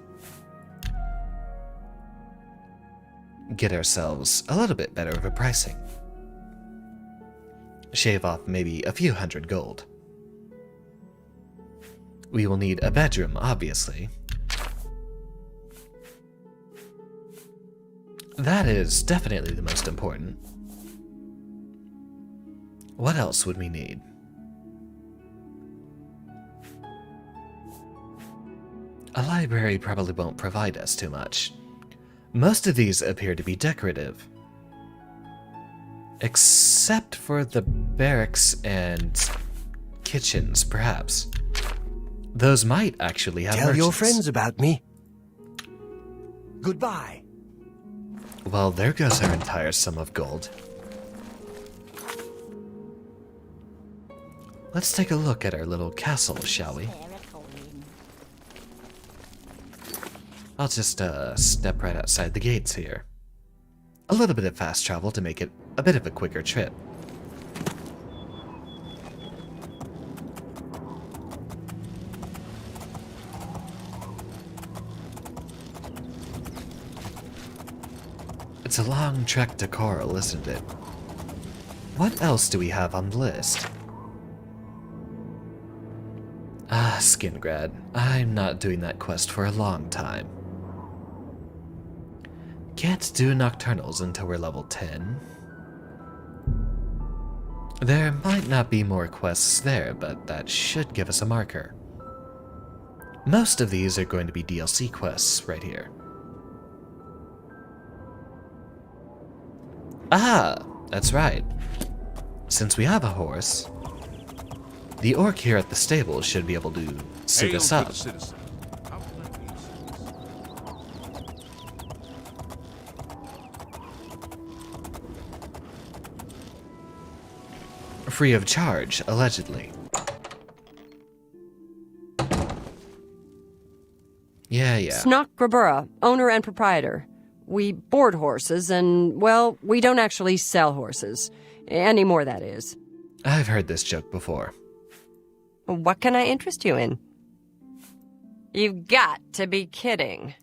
Get ourselves a little bit better of a pricing. Shave off maybe a few hundred gold. We will need a bedroom, obviously. That is definitely the most important. What else would we need? A library probably won't provide us too much. Most of these appear to be decorative. Except for the barracks and kitchens, perhaps. Those might actually have Tell your merchants. friends about me. Goodbye. Well, there goes our entire sum of gold. Let's take a look at our little castle, shall we? I'll just step right outside the gates here. A little bit of fast travel to make it a bit of a quicker trip. It's a long trek to Coral, isn't it? What else do we have on the list? Skingrad. I'm not doing that quest for a long time. Can't do nocturnals until we're level 10. There might not be more quests there, but that should give us a marker. Most of these are going to be DLC quests right here. Ah, that's right. Since we have a horse, the orc here at the stable should be able to suit us up. How can I be of service? Free of charge, allegedly. Yeah. Snock Grabura, owner and proprietor. We board horses and, well, we don't actually sell horses. Anymore, that is. I've heard this joke before. What can I interest you in? You've got to be kidding.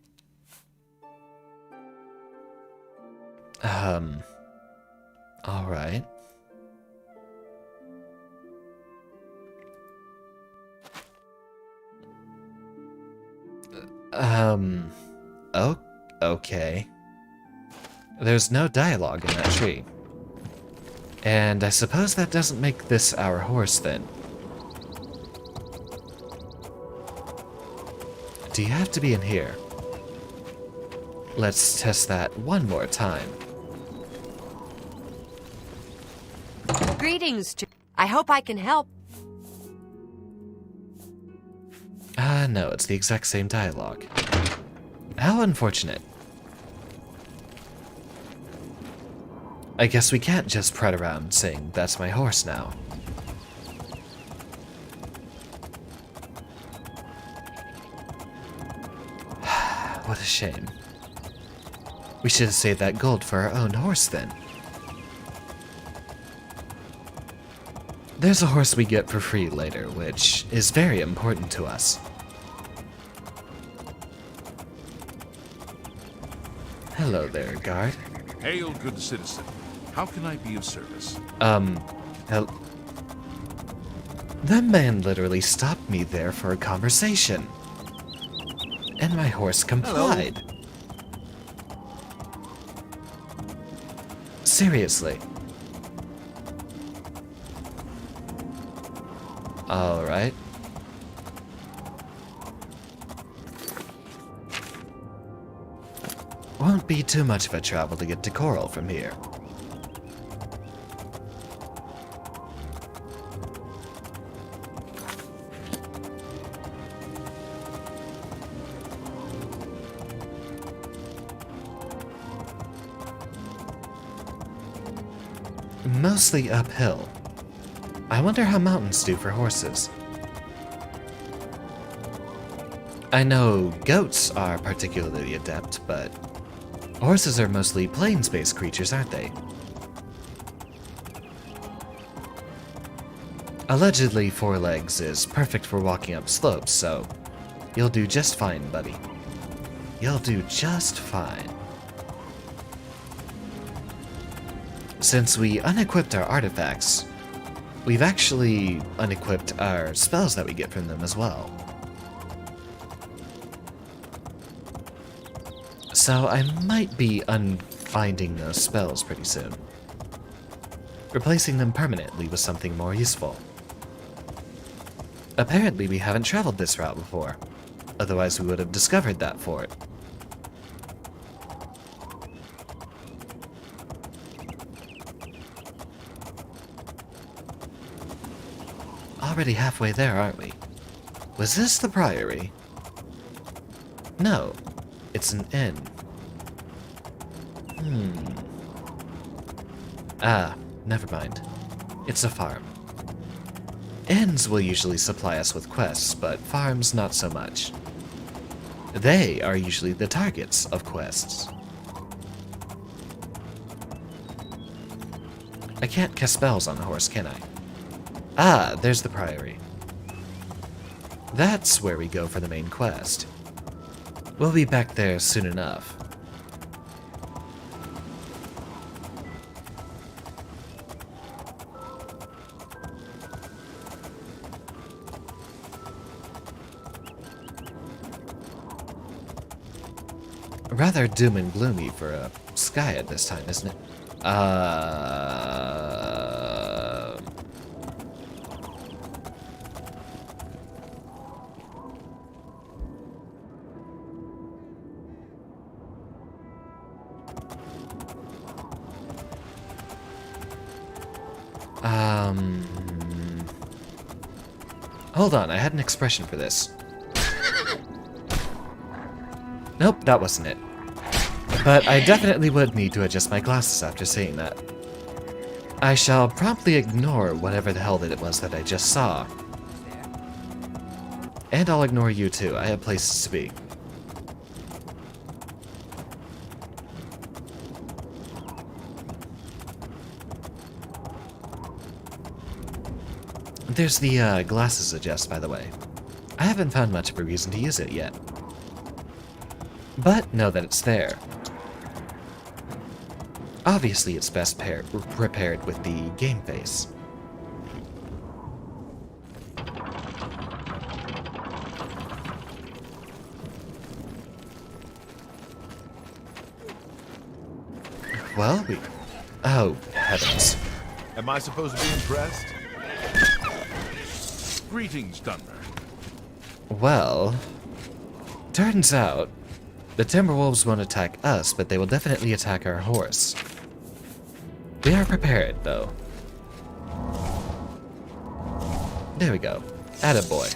Alright. Okay. There's no dialogue in that tree. And I suppose that doesn't make this our horse, then. Do you have to be in here? Let's test that one more time. Greetings to... I hope I can help. No, it's the exact same dialogue. How unfortunate. I guess we can't just prod around saying, "That's my horse now." What a shame. We should have saved that gold for our own horse then. There's a horse we get for free later, which is very important to us. Hello there, guard. Hail, good citizen. How can I be of service? Hel- The man literally stopped me there for a conversation. And my horse complied. Seriously. Alright. Won't be too much of a travel to get to Coral from here. Mostly uphill. I wonder how mountains do for horses. I know goats are particularly adept, but horses are mostly plains-based creatures, aren't they? Allegedly, 4 legs is perfect for walking up slopes, so you'll do just fine, buddy. You'll do just fine. Since we unequipped our artifacts, we've actually unequipped our spells that we get from them as well. So I might be unbinding those spells pretty soon, replacing them permanently with something more useful. Apparently we haven't traveled this route before, otherwise we would have discovered that fort. Already halfway there, aren't we? Was this the Priory? No, it's an inn. Ah, never mind. It's a farm. Inns will usually supply us with quests, but farms not so much. They are usually the targets of quests. I can't cast spells on the horse, can I? Ah, there's the Priory. That's where we go for the main quest. We'll be back there soon enough. Rather doom and gloomy for a sky at this time, isn't it? Hold on, I had an expression for this. Nope, that wasn't it. But I definitely would need to adjust my glasses after seeing that. I shall promptly ignore whatever the hell that it was that I just saw. And I'll ignore you too, I have places to be. There's the glasses adjust, by the way. I haven't found much of a reason to use it yet. But know that it's there. Obviously, it's best prepared with the game face. Well, oh, heavens. Am I supposed to be impressed? Greetings, Dunmer. Well, turns out the Timberwolves won't attack us, but they will definitely attack our horse. We are prepared, though. There we go. Attaboy.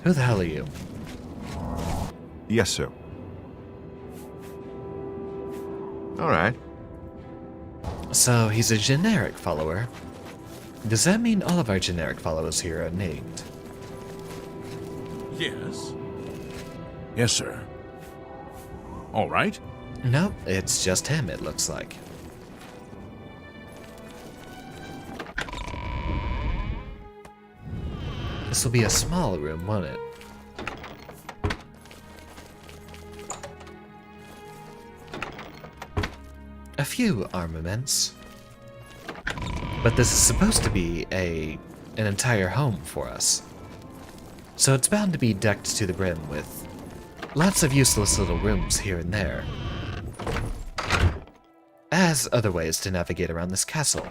Who the hell are you? Yes, sir. All right. So, he's a generic follower. Does that mean all of our generic followers here are named? Yes. Yes, sir. All right. Nope, it's just him, it looks like. This will be a small room, won't it? A few armaments. But this is supposed to be an entire home for us. So it's bound to be decked to the brim with lots of useless little rooms here and there, as other ways to navigate around this castle.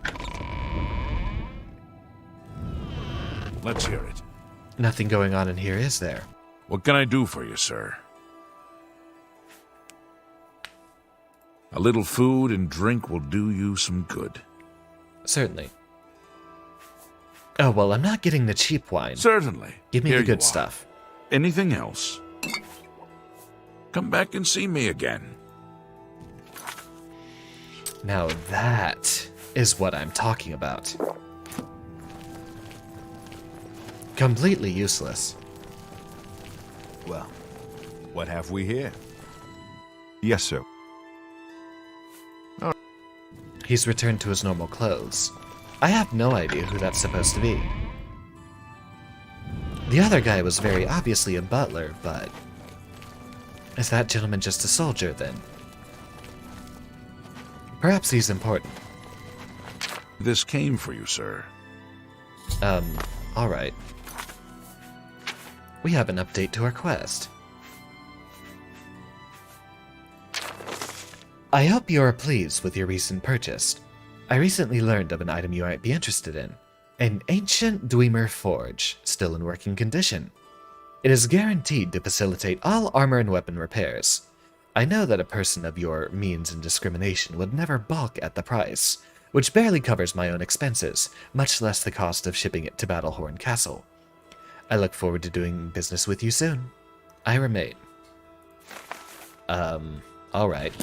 Let's hear it. Nothing going on in here, is there? What can I do for you, sir? A little food and drink will do you some good. Certainly. Oh, well, I'm not getting the cheap wine. Certainly. Give me Here the you good are. stuff. Anything else? Come back and see me again. Now that is what I'm talking about. Completely useless. Well, what have we here? Yes, sir. He's returned to his normal clothes. I have no idea who that's supposed to be. The other guy was very obviously a butler, but... is that gentleman just a soldier, then? Perhaps he's important. This came for you, sir. Alright. We have an update to our quest. I hope you are pleased with your recent purchase. I recently learned of an item you might be interested in. An ancient Dwemer forge, still in working condition. It is guaranteed to facilitate all armor and weapon repairs. I know that a person of your means and discrimination would never balk at the price, which barely covers my own expenses, much less the cost of shipping it to Battlehorn Castle. I look forward to doing business with you soon. I remain. Alright.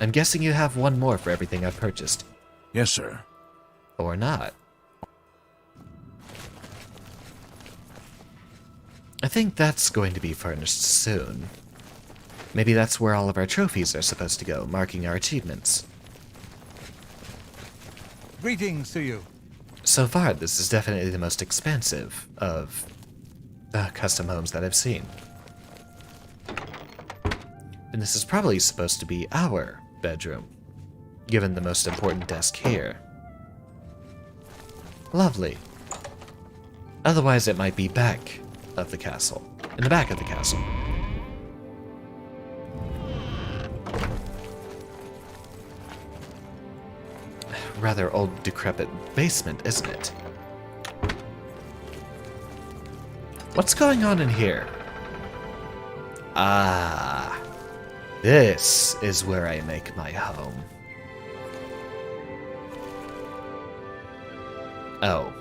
I'm guessing you have one more for everything I've purchased. Yes, sir. Or not. I think that's going to be furnished soon. Maybe that's where all of our trophies are supposed to go, marking our achievements. Greetings to you. So far, this is definitely the most expansive of the custom homes that I've seen. And this is probably supposed to be our bedroom, given the most important desk here. Lovely. Otherwise, it might be back of the castle. In the back of the castle. Rather old, decrepit basement, isn't it? What's going on in here? Ah, this is where I make my home. Oh.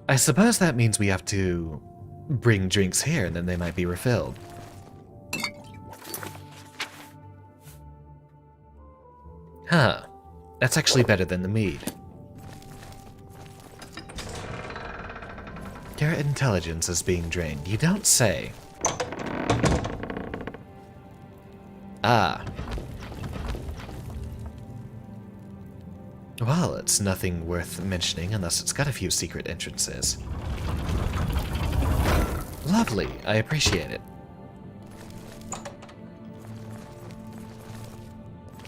I suppose that means we have to bring drinks here and then they might be refilled. Huh. That's actually better than the mead. Your intelligence is being drained. You don't say. Ah. Well, it's nothing worth mentioning unless it's got a few secret entrances. Lovely. I appreciate it.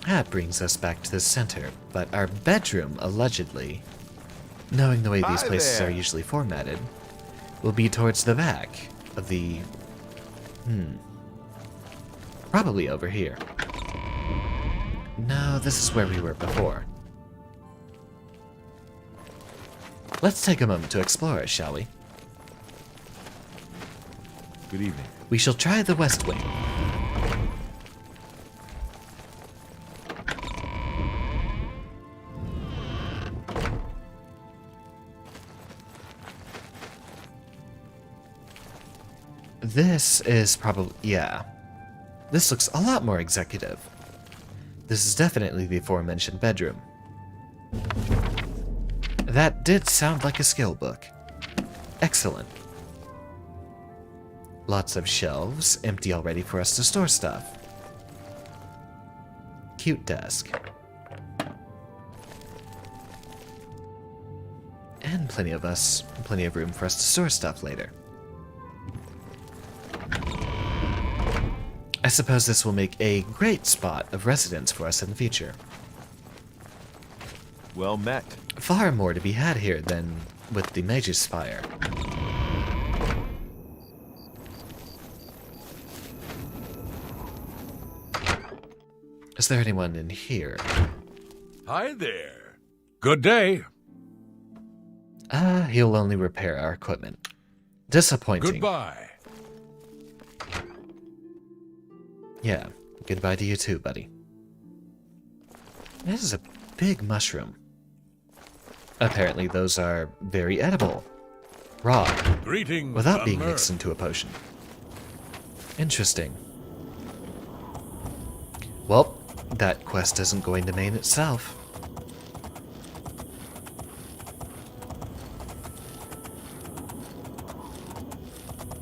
That brings us back to the center, but our bedroom, allegedly, knowing the way these places are usually formatted, will be towards the back of the... Probably over here. No, this is where we were before. Let's take a moment to explore it, shall we? Good evening. We shall try the west wing. This is probably... yeah. This looks a lot more executive. This is definitely the aforementioned bedroom. That did sound like a skill book. Excellent. Lots of shelves, empty already for us to store stuff. Cute desk. And plenty of room for us to store stuff later. I suppose this will make a great spot of residence for us in the future. Well met. Far more to be had here than with the Mage's Spire. Is there anyone in here? Hi there. Good day. He'll only repair our equipment. Disappointing. Goodbye. Yeah, goodbye to you too, buddy. This is a big mushroom. Apparently those are very edible. Raw. Greetings, Without being on mixed Earth. into a potion. Interesting. Well, that quest isn't going to main itself.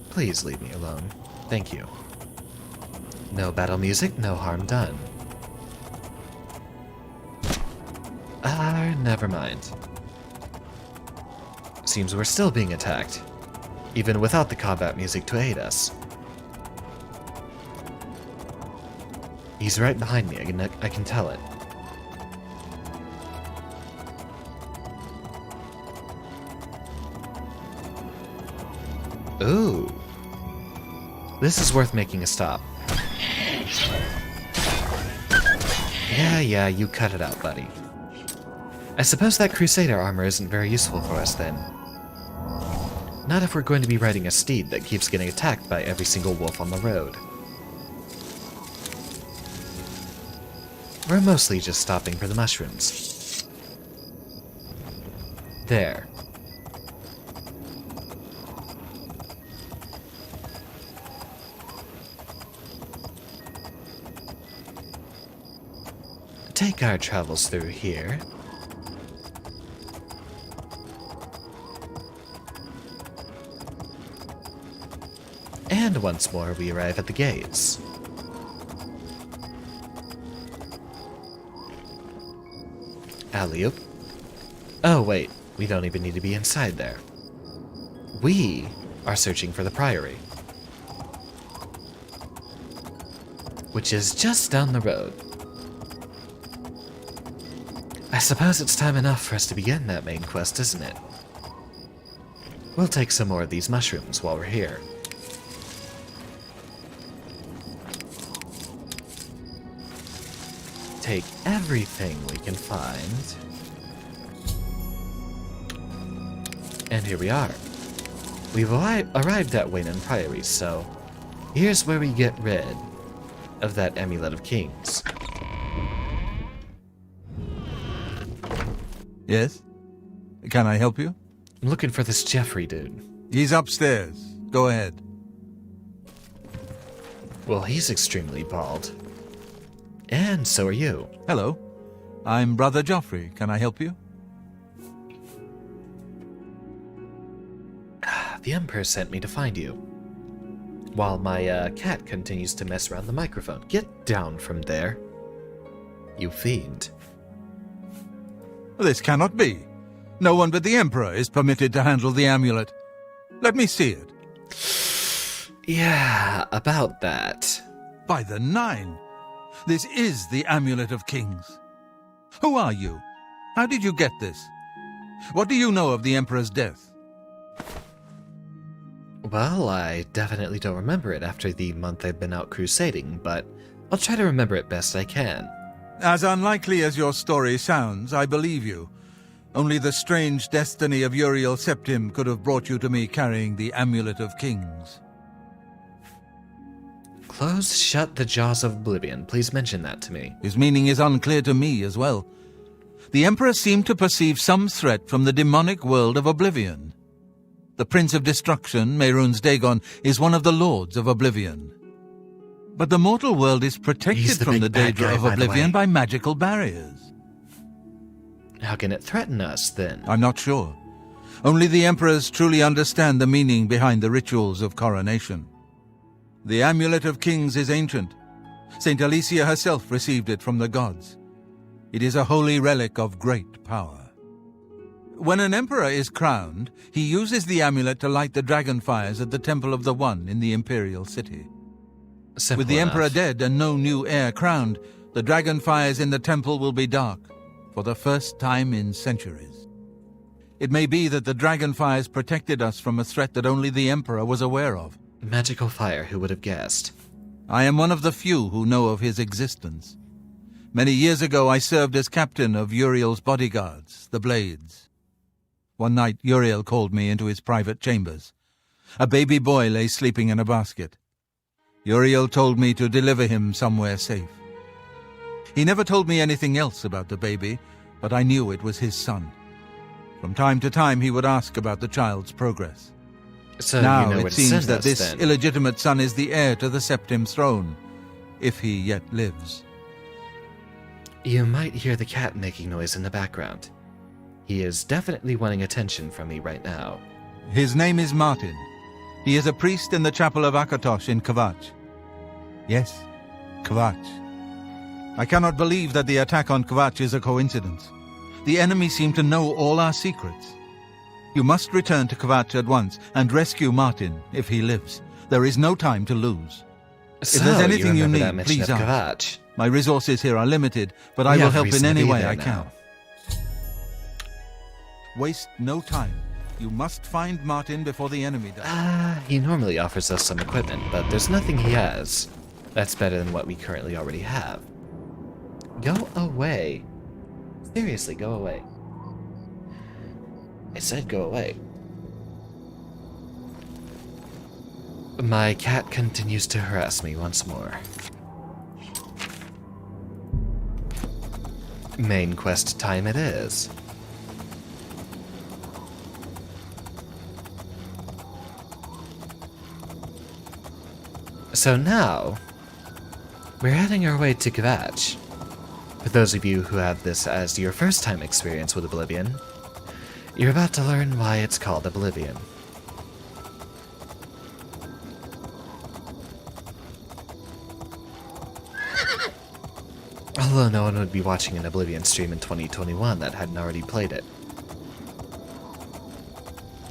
Please leave me alone. Thank you. No battle music, no harm done. Never mind. Seems we're still being attacked, even without the combat music to aid us. He's right behind me, I can tell it. Ooh. This is worth making a stop. Yeah, you cut it out, buddy. I suppose that Crusader armor isn't very useful for us then. Not if we're going to be riding a steed that keeps getting attacked by every single wolf on the road. We're mostly just stopping for the mushrooms. There. Take our travels through here. And once more we arrive at the gates. Alley-oop. Oh wait, we don't even need to be inside there. We are searching for the Priory, which is just down the road. I suppose it's time enough for us to begin that main quest, isn't it? We'll take some more of these mushrooms while we're here. Take everything we can find. And here we are. We've arrived at Wayne Priory, so here's where we get rid of that Amulet of Kings. Yes? Can I help you? I'm looking for this Jeffrey dude. He's upstairs. Go ahead. Well, he's extremely bald. And so are you. Hello. I'm Brother Joffrey. Can I help you? The Emperor sent me to find you. While my cat continues to mess around the microphone. Get down from there, you fiend. This cannot be. No one but the Emperor is permitted to handle the amulet. Let me see it. Yeah, about that. By the Nine! This is the Amulet of Kings. Who are you? How did you get this? What do you know of the Emperor's death? Well, I definitely don't remember it after the month I've been out crusading, but I'll try to remember it best I can. As unlikely as your story sounds, I believe you. Only the strange destiny of Uriel Septim could have brought you to me carrying the Amulet of Kings. Close shut the jaws of Oblivion. Please mention that to me. His meaning is unclear to me as well. The Emperor seemed to perceive some threat from the demonic world of Oblivion. The Prince of Destruction, Mehrunes Dagon, is one of the Lords of Oblivion. But the mortal world is protected from the big bad Daedra guy, of by the Oblivion way. by magical barriers. How can it threaten us, then? I'm not sure. Only the Emperors truly understand the meaning behind the rituals of coronation. The Amulet of Kings is ancient. Saint Alicia herself received it from the gods. It is a holy relic of great power. when an emperor is crowned, he uses the amulet to light the dragon fires at the Temple of the One in the Imperial City. Simple With the enough. emperor dead and no new heir crowned, the dragon fires in the temple will be dark, for the first time in centuries. It may be that the dragon fires protected us from a threat that only the emperor was aware of. Magical fire, who would have guessed? I am one of the few who know of his existence. Many years ago I served as captain of Uriel's bodyguards, the Blades. One night Uriel called me into his private chambers. A baby boy lay sleeping in a basket. Uriel told me to deliver him somewhere safe. He never told me anything else about the baby, but I knew it was his son. From time to time he would ask about the child's progress. So Now you know where it to seems send that us, this then. illegitimate son is the heir to the Septim throne, if he yet lives. You might hear the cat making noise in the background. He is definitely wanting attention from me right now. His name is Martin. He is a priest in the chapel of Akatosh in Kvatch. Yes, Kvatch. I cannot believe that the attack on Kvatch is a coincidence. The enemy seem to know all our secrets. You must return to Kvatch at once and rescue Martin if he lives. There is no time to lose. So, there's anything you remember need, that mention please of ask. Kvatch. My resources here are limited, but I We will have help in reason to any be way there I now. can. Waste no time. You must find Martin before the enemy does. He normally offers us some equipment, but there's nothing he has. That's better than what we currently already have. Go away. Seriously, go away. I said go away. My cat continues to harass me once more. Main quest time it is. So now, we're heading our way to Kvatch. For those of you who have this as your first time experience with Oblivion, you're about to learn why it's called Oblivion. Although no one would be watching an Oblivion stream in 2021 that hadn't already played it.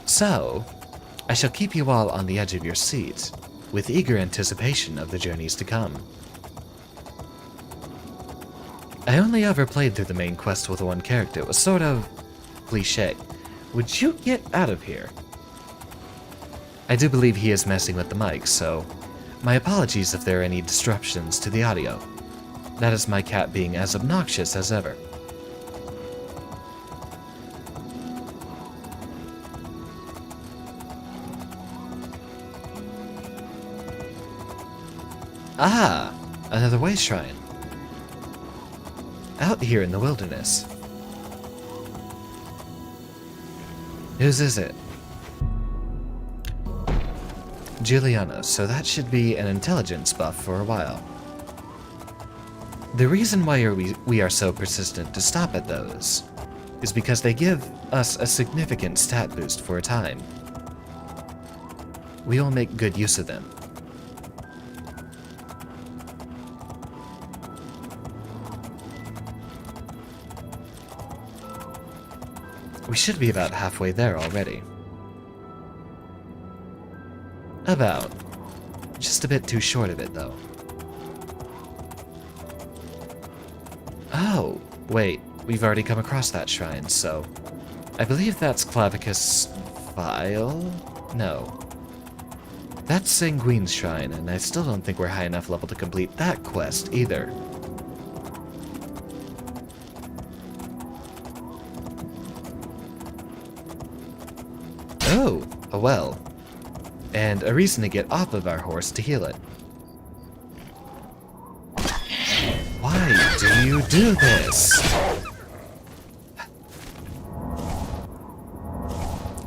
So, I shall keep you all on the edge of your seat, with eager anticipation of the journeys to come. I only ever played through the main quest with one character. It was sort of cliché. Would you get out of here? I do believe he is messing with the mic, so my apologies if there are any disruptions to the audio. That is my cat being as obnoxious as ever. Ah, another way shrine. Out here in the wilderness. Whose is it? Juliana, so that should be an intelligence buff for a while. The reason why we are so persistent to stop at those is because they give us a significant stat boost for a time. We will make good use of them. We should be about halfway there already. About. Just a bit too short of it, though. Oh, wait. We've already come across that shrine, so... I believe that's Clavicus' file? No. That's Sanguine's shrine, and I still don't think we're high enough level to complete that quest, either. Oh, a well. And a reason to get off of our horse to heal it. Why do you do this?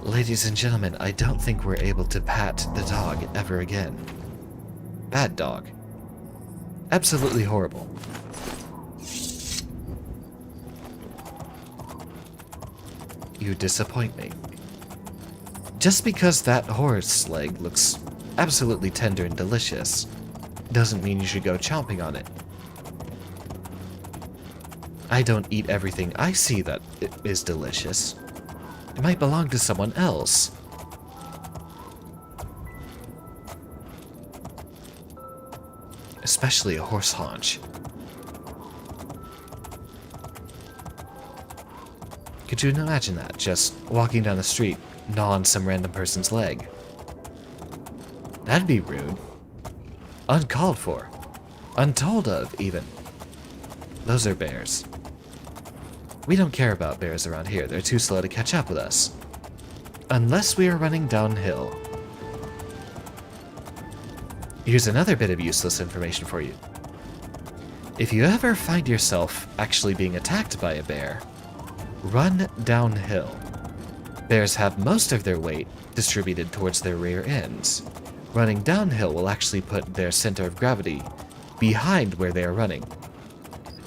Ladies and gentlemen, I don't think we're able to pat the dog ever again. Bad dog. Absolutely horrible. You disappoint me. Just because that horse leg looks absolutely tender and delicious, doesn't mean you should go chomping on it. I don't eat everything I see that is delicious. It might belong to someone else. Especially a horse haunch. Could you imagine that? Just walking down the street, gnawing some random person's leg. That'd be rude. Uncalled for. Untold of, even. Those are bears. We don't care about bears around here. They're too slow to catch up with us. Unless we are running downhill. Here's another bit of useless information for you. If you ever find yourself actually being attacked by a bear, run downhill. Bears have most of their weight distributed towards their rear ends. Running downhill will actually put their center of gravity behind where they are running.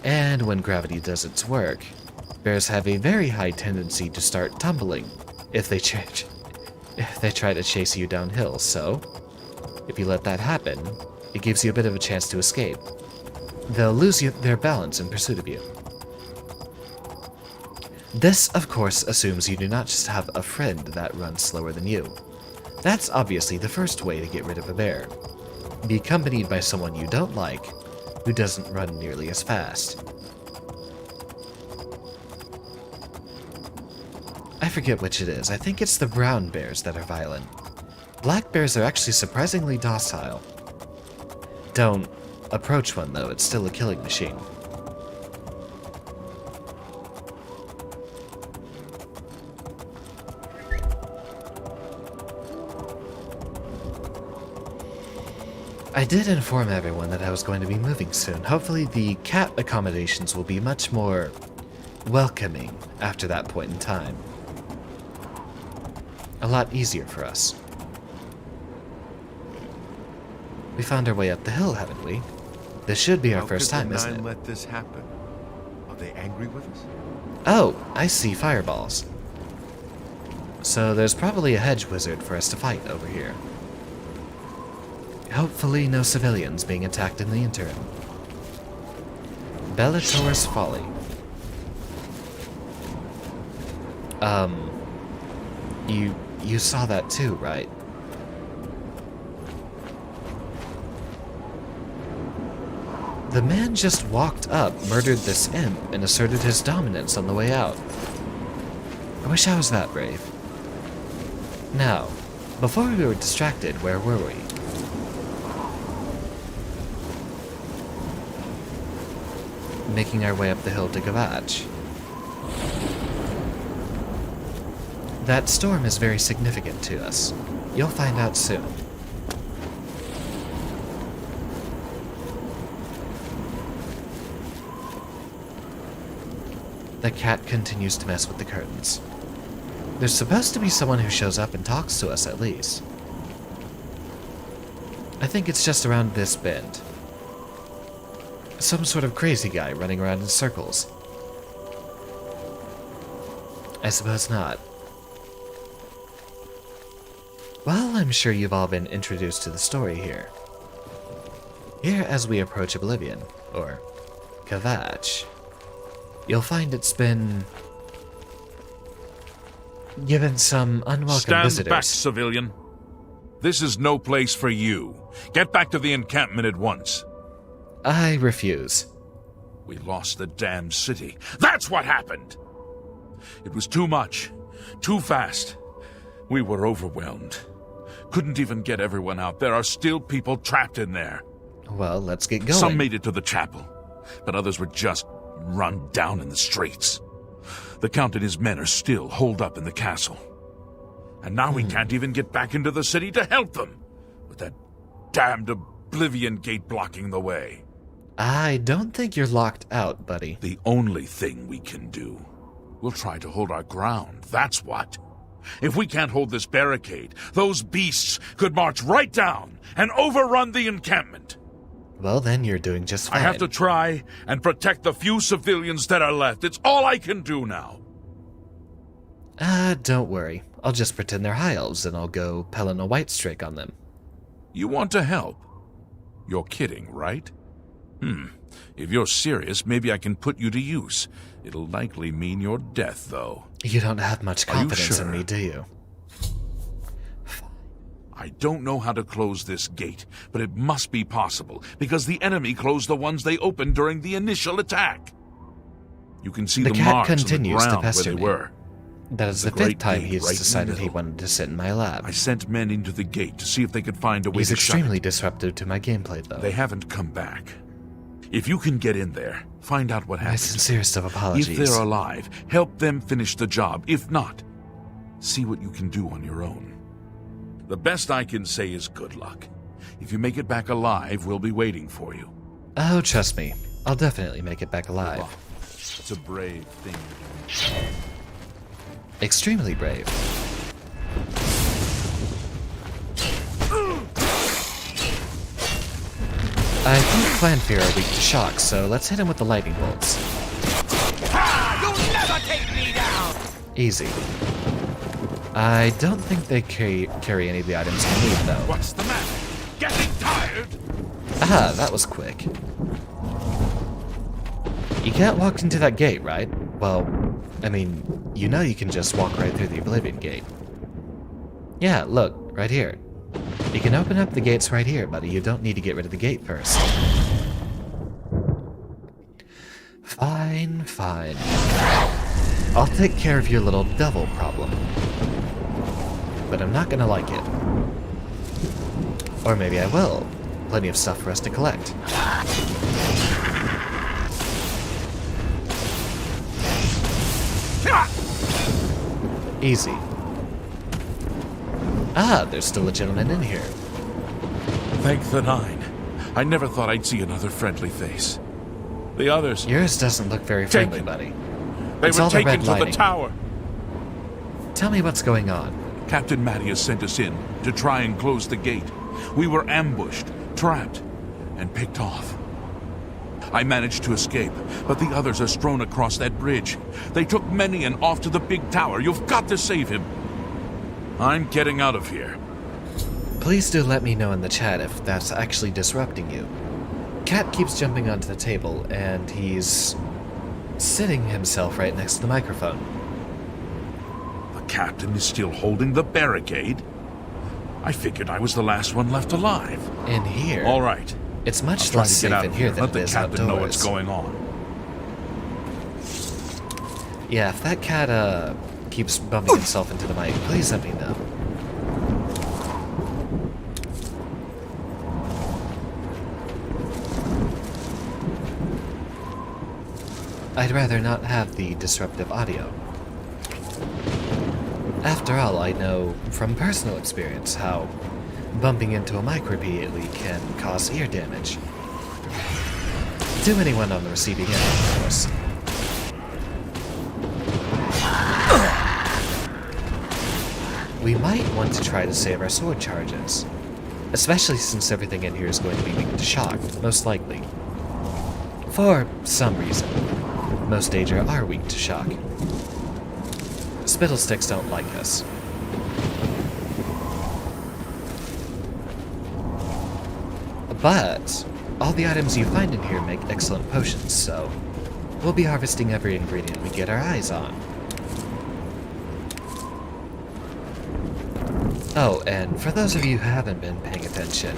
And when gravity does its work, bears have a very high tendency to start tumbling if they try to chase you downhill, so if you let that happen, it gives you a bit of a chance to escape. They'll lose their balance in pursuit of you. This, of course, assumes you do not just have a friend that runs slower than you. That's obviously the first way to get rid of a bear. Be accompanied by someone you don't like, who doesn't run nearly as fast. I forget which it is. I think it's the brown bears that are violent. Black bears are actually surprisingly docile. Don't approach one, though. It's still a killing machine. I did inform everyone that I was going to be moving soon. Hopefully the cat accommodations will be much more welcoming after that point in time. A lot easier for us. We found our way up the hill, haven't we? This should be our first time, isn't it? How could the Nine let this happen? Are they angry with us? Oh, I see fireballs. So there's probably a hedge wizard for us to fight over here. Hopefully no civilians being attacked in the interim. Bellator's Folly. You saw that too, right? The man just walked up, murdered this imp, and asserted his dominance on the way out. I wish I was that brave. Now, before we were distracted, where were we? Making our way up the hill to Gavach. That storm is very significant to us. You'll find out soon. The cat continues to mess with the curtains. There's supposed to be someone who shows up and talks to us at least. I think it's just around this bend. Some sort of crazy guy running around in circles. I suppose not. Well, I'm sure you've all been introduced to the story here. Here, as we approach Oblivion, or Gavach, you'll find it's been given some unwelcome visitors. Stand back, civilian. This is no place for you. Get back to the encampment at once. I refuse. We lost the damn city. That's what happened! It was too much. Too fast. We were overwhelmed. Couldn't even get everyone out. There are still people trapped in there. Well, let's get going. Some made it to the chapel, but others were just run down in the streets. The Count and his men are still holed up in the castle. And now we can't even get back into the city to help them, with that damned Oblivion gate blocking the way. I don't think you're locked out, buddy. The only thing we can do. We'll try to hold our ground, that's what. If we can't hold this barricade, those beasts could march right down and overrun the encampment. Well, then you're doing just fine. I have to try and protect the few civilians that are left. It's all I can do now. Don't worry. I'll just pretend they're high elves and I'll go Pelin a white streak on them. You want to help? You're kidding, right? If you're serious, maybe I can put you to use. It'll likely mean your death, though. You don't have much Are you confidence in sure? me, do you? I don't know how to close this gate, but it must be possible, because the enemy closed the ones they opened during the initial attack. You can see The the cat marks on the continues to ground where pester they me. were. That is The the fifth great time gate he's right in the decided he middle. wanted to sit in my lab. I sent men into the gate to see if they could find a way He's to shut extremely it. disruptive to my gameplay, though. They haven't come back. If you can get in there, find out what My happened. sincerest of apologies. If they're alive, help them finish the job. If not, see what you can do on your own. The best I can say is good luck. If you make it back alive, we'll be waiting for you. Oh, trust me. I'll definitely make it back alive. It's a brave thing. Extremely brave. I think Clanfear are weak to shock, so let's hit him with the lightning bolts. You'll never take me down! Easy. I don't think they carry any of the items I need, though. What's the matter? Getting tired? Ah, that was quick. You can't walk into that gate, right? Well, I mean, you know you can just walk right through the Oblivion gate. Yeah, look, right here. You can open up the gates right here, buddy. You don't need to get rid of the gate first. Fine, fine. I'll take care of your little devil problem. But I'm not gonna like it. Or maybe I will. Plenty of stuff for us to collect. Easy. Ah, there's still a gentleman in here. Thank the Nine. I never thought I'd see another friendly face. The others, Yours doesn't look very friendly, buddy. they It's were all the taken red to the lighting. tower. Tell me what's going on. Captain Mattias sent us in to try and close the gate. We were ambushed, trapped, and picked off. I managed to escape, but the others are strewn across that bridge. They took Menian off to the big tower. You've got to save him. I'm getting out of here. Please do let me know in the chat if that's actually disrupting you. Cat keeps jumping onto the table, and he's sitting himself right next to the microphone. The captain is still holding the barricade. I figured I was the last one left alive. In here, All right. it's I'll much try less to get safe out in of here here. than Let it the is captain know what's outdoors. going on. Yeah, if that cat keeps bumping himself into the mic, please let me know. I'd rather not have the disruptive audio. After all, I know from personal experience how bumping into a mic repeatedly can cause ear damage. To anyone on the receiving end, of course. We might want to try to save our sword charges. Especially since everything in here is going to be weak to shock, most likely. For some reason. Most Daedra are weak to shock. Spittlesticks don't like us. But all the items you find in here make excellent potions, so we'll be harvesting every ingredient we get our eyes on. Oh, and for those of you who haven't been paying attention,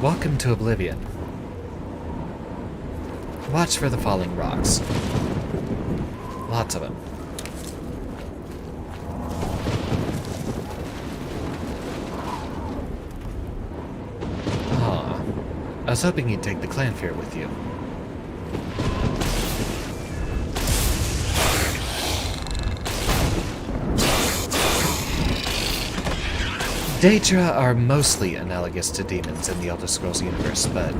welcome to Oblivion. Watch for the falling rocks. Lots of them. Aw. I was hoping you'd take the Clanfear with you. Daedra are mostly analogous to demons in the Elder Scrolls universe, but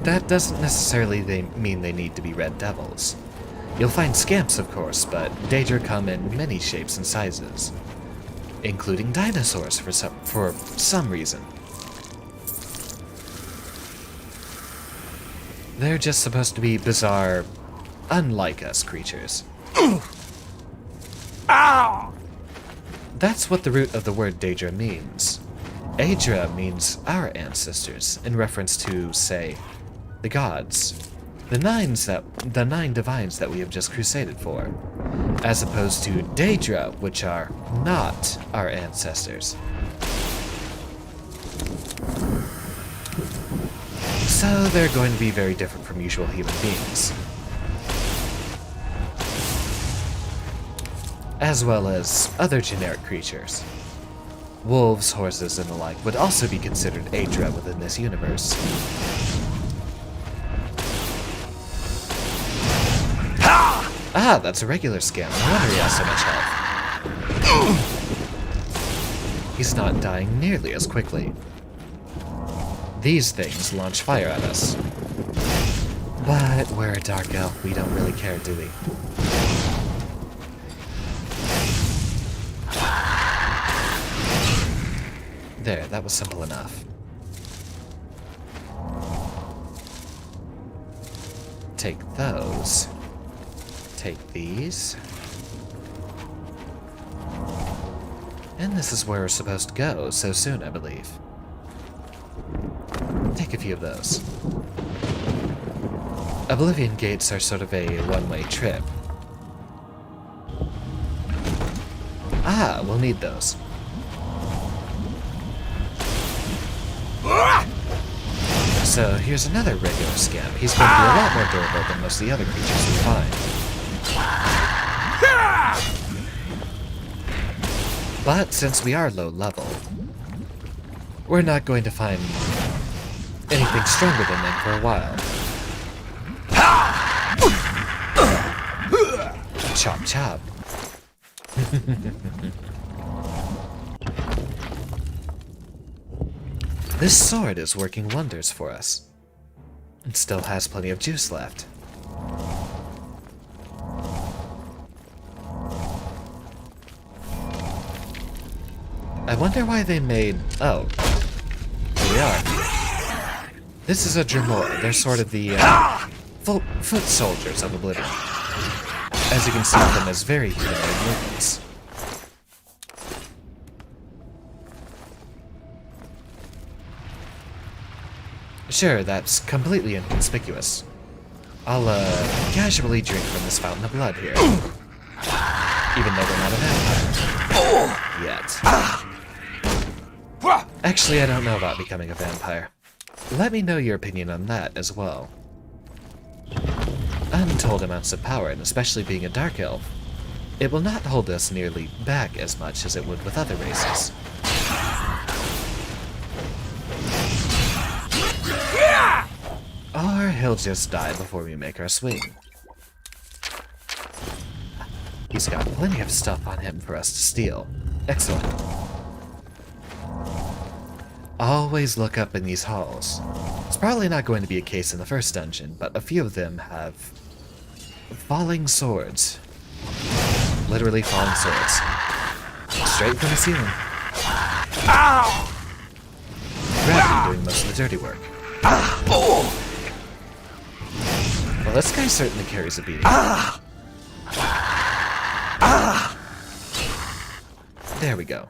that doesn't necessarily mean they need to be red devils. You'll find scamps, of course, but Daedra come in many shapes and sizes, including dinosaurs for some reason. They're just supposed to be bizarre, unlike us creatures. Ow! That's what the root of the word Daedra means. Daedra means our ancestors, in reference to, say, the gods. The nine divines that we have just crusaded for. as opposed to Daedra, which are not our ancestors. So they're going to be very different from usual human beings. As well as other generic creatures. Wolves, horses, and the like would also be considered Daedra within this universe. Ah, that's a regular scam. No wonder he has so much health. He's not dying nearly as quickly. These things launch fire at us. But we're a dark elf, we don't really care, do we? There, that was simple enough. Take those. Take these. And this is where we're supposed to go so soon, I believe. Take a few of those. Oblivion gates are sort of a one-way trip. Ah, we'll need those. So here's another regular scamp. He's going to be a lot more durable than most of the other creatures we find. But since we are low level, we're not going to find anything stronger than them for a while. Chop chop. This sword is working wonders for us. It still has plenty of juice left. I wonder why they made... Oh. Here we are. This is a Dremor. They're sort of the foot soldiers of Oblivion. As you can see, them as very humanoid movements. Sure, that's completely inconspicuous. I'll, casually drink from this fountain of blood here. Even though we're not a vampire. Yet. Actually, I don't know about becoming a vampire. Let me know your opinion on that as well. Untold amounts of power, and especially being a dark elf, it will not hold us nearly back as much as it would with other races. Or he'll just die before we make our swing. He's got plenty of stuff on him for us to steal. Excellent. Always look up in these halls. It's probably not going to be a case in the first dungeon, but a few of them have falling swords. Literally falling swords. Straight from the ceiling. Gravity doing most of the dirty work. Well, this guy certainly carries a beating. There we go.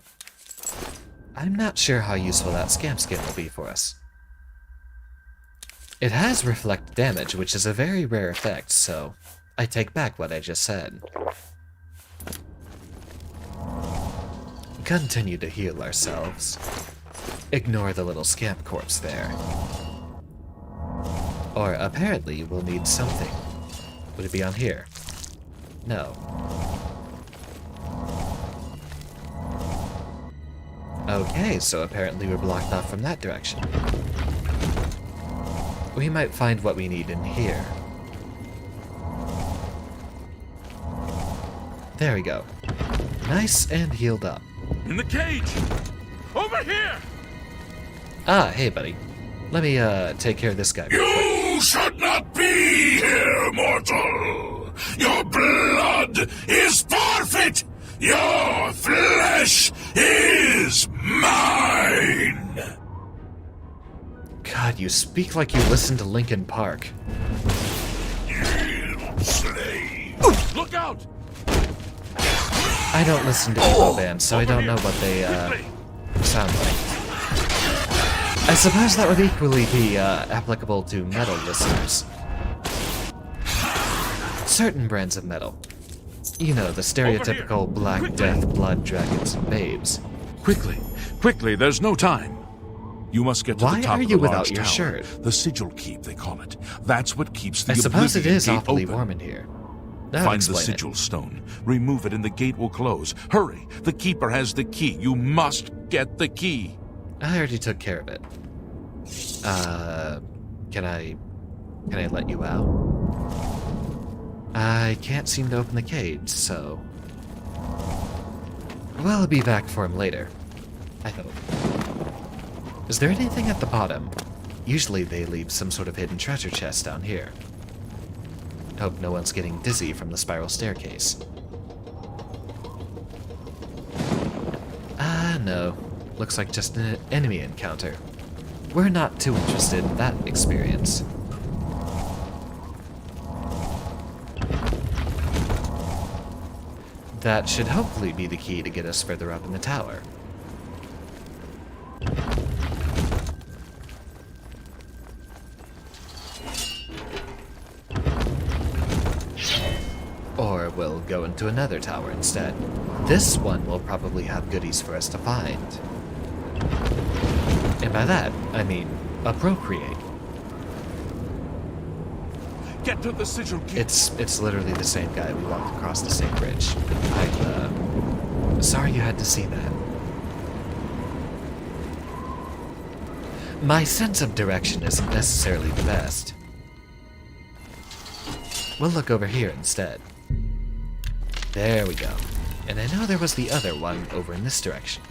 I'm not sure how useful that scamp skin will be for us. It has reflect damage, which is a very rare effect, so I take back what I just said. Continue to heal ourselves. Ignore the little scamp corpse there. Or apparently we'll need something. Would it be on here? No. Okay, so apparently we're blocked off from that direction. We might find what we need in here. There we go. Nice and healed up. In the cage! Over here! Ah, hey buddy. Let me, take care of this guy real quick. You should not be here, mortal! Your blood is forfeit! Your flesh is mine! God, you speak like you listen to Linkin Park. Slave! Look out! I don't listen to emo bands, so I don't know what they, sound like. I suppose that would equally be, applicable to metal listeners. Certain brands of metal. You know, the stereotypical Black Death, blood, dragons, and babes. Quickly, quickly, there's no time. You must get to Why the top are of you the without large your tower. shirt? The sigil keep, they call it. That's what keeps the I suppose it Oblivion is gate awfully open. warm in here. That'll Find the explain it. sigil stone, remove it, and the gate will close. Hurry! The keeper has the key. You must get the key. I already took care of it. Can I let you out? I can't seem to open the cage, so... Well, I'll be back for him later. I hope. Is there anything at the bottom? Usually they leave some sort of hidden treasure chest down here. Hope no one's getting dizzy from the spiral staircase. No. Looks like just an enemy encounter. We're not too interested in that experience. That should hopefully be the key to get us further up in the tower. Or we'll go into another tower instead. This one will probably have goodies for us to find. And by that, I mean appropriate. Get to the sigil keep. It's literally the same guy we walked across the same bridge. I'm sorry you had to see that. My sense of direction isn't necessarily the best. We'll look over here instead. There we go. And I know there was the other one over in this direction.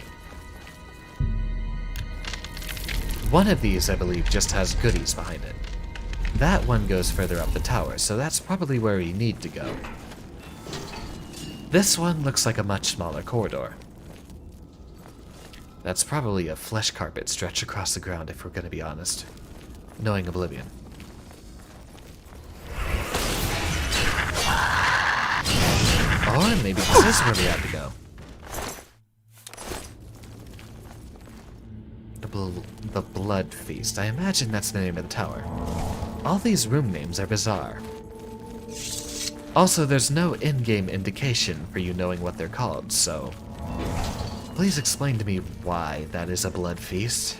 One of these, I believe, just has goodies behind it. That one goes further up the tower, so that's probably where we need to go. This one looks like a much smaller corridor. That's probably a flesh carpet stretched across the ground, if we're gonna be honest. Knowing Oblivion. Or maybe this is where we have to go. The Blood Feast. I imagine that's the name of the tower. All these room names are bizarre. Also, there's no in-game indication for you knowing what they're called, so... Please explain to me why that is a blood feast.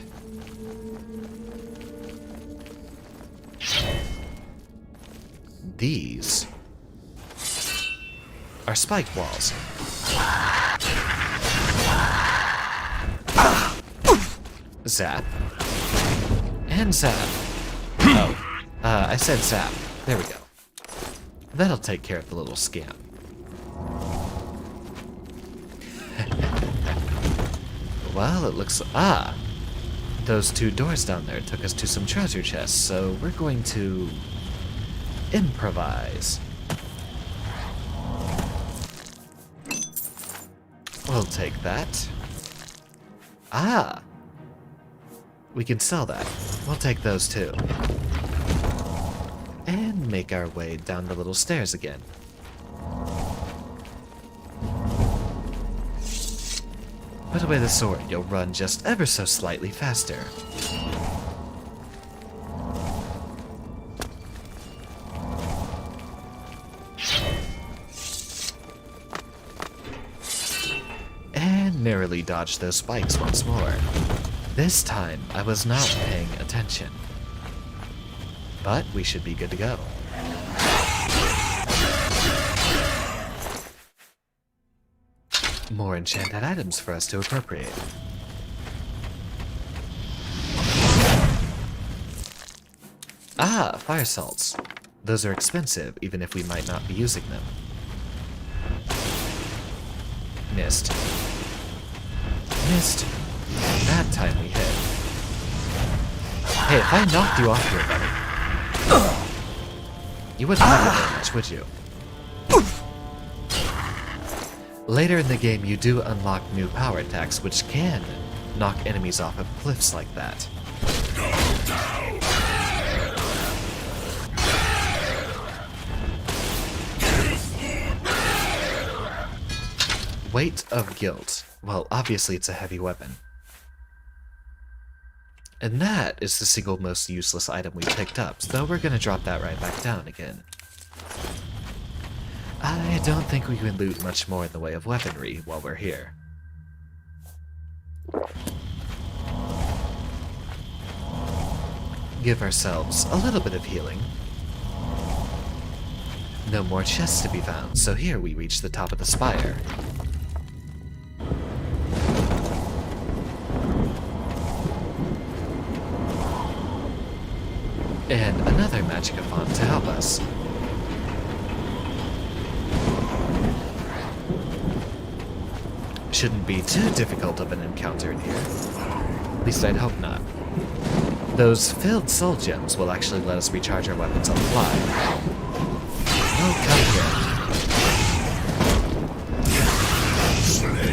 These are spike walls. Zap. And zap. Oh, I said zap. There we go. That'll take care of the little scamp. Well, it looks... those two doors down there took us to some treasure chests, so we're going to... improvise. We'll take that. We can sell that. We'll take those too. And make our way down the little stairs again. Put away the sword, you'll run just ever so slightly faster. And merrily dodge those spikes once more. This time, I was not paying attention. But we should be good to go. More enchanted items for us to appropriate. Fire salts. Those are expensive, even if we might not be using them. Missed. Missed. That time we hit. Hey, if I knocked you off here, buddy, you wouldn't like it very much, would you? Later in the game, you do unlock new power attacks, which can knock enemies off of cliffs like that. Weight of Guilt. Well, obviously it's a heavy weapon. And that is the single most useless item we picked up, so we're gonna drop that right back down again. I don't think we can loot much more in the way of weaponry while we're here. Give ourselves a little bit of healing. No more chests to be found, so here we reach the top of the spire. And another magic font to help us. Shouldn't be too difficult of an encounter in here. At least I'd hope not. Those filled soul gems will actually let us recharge our weapons on the fly. Oh, come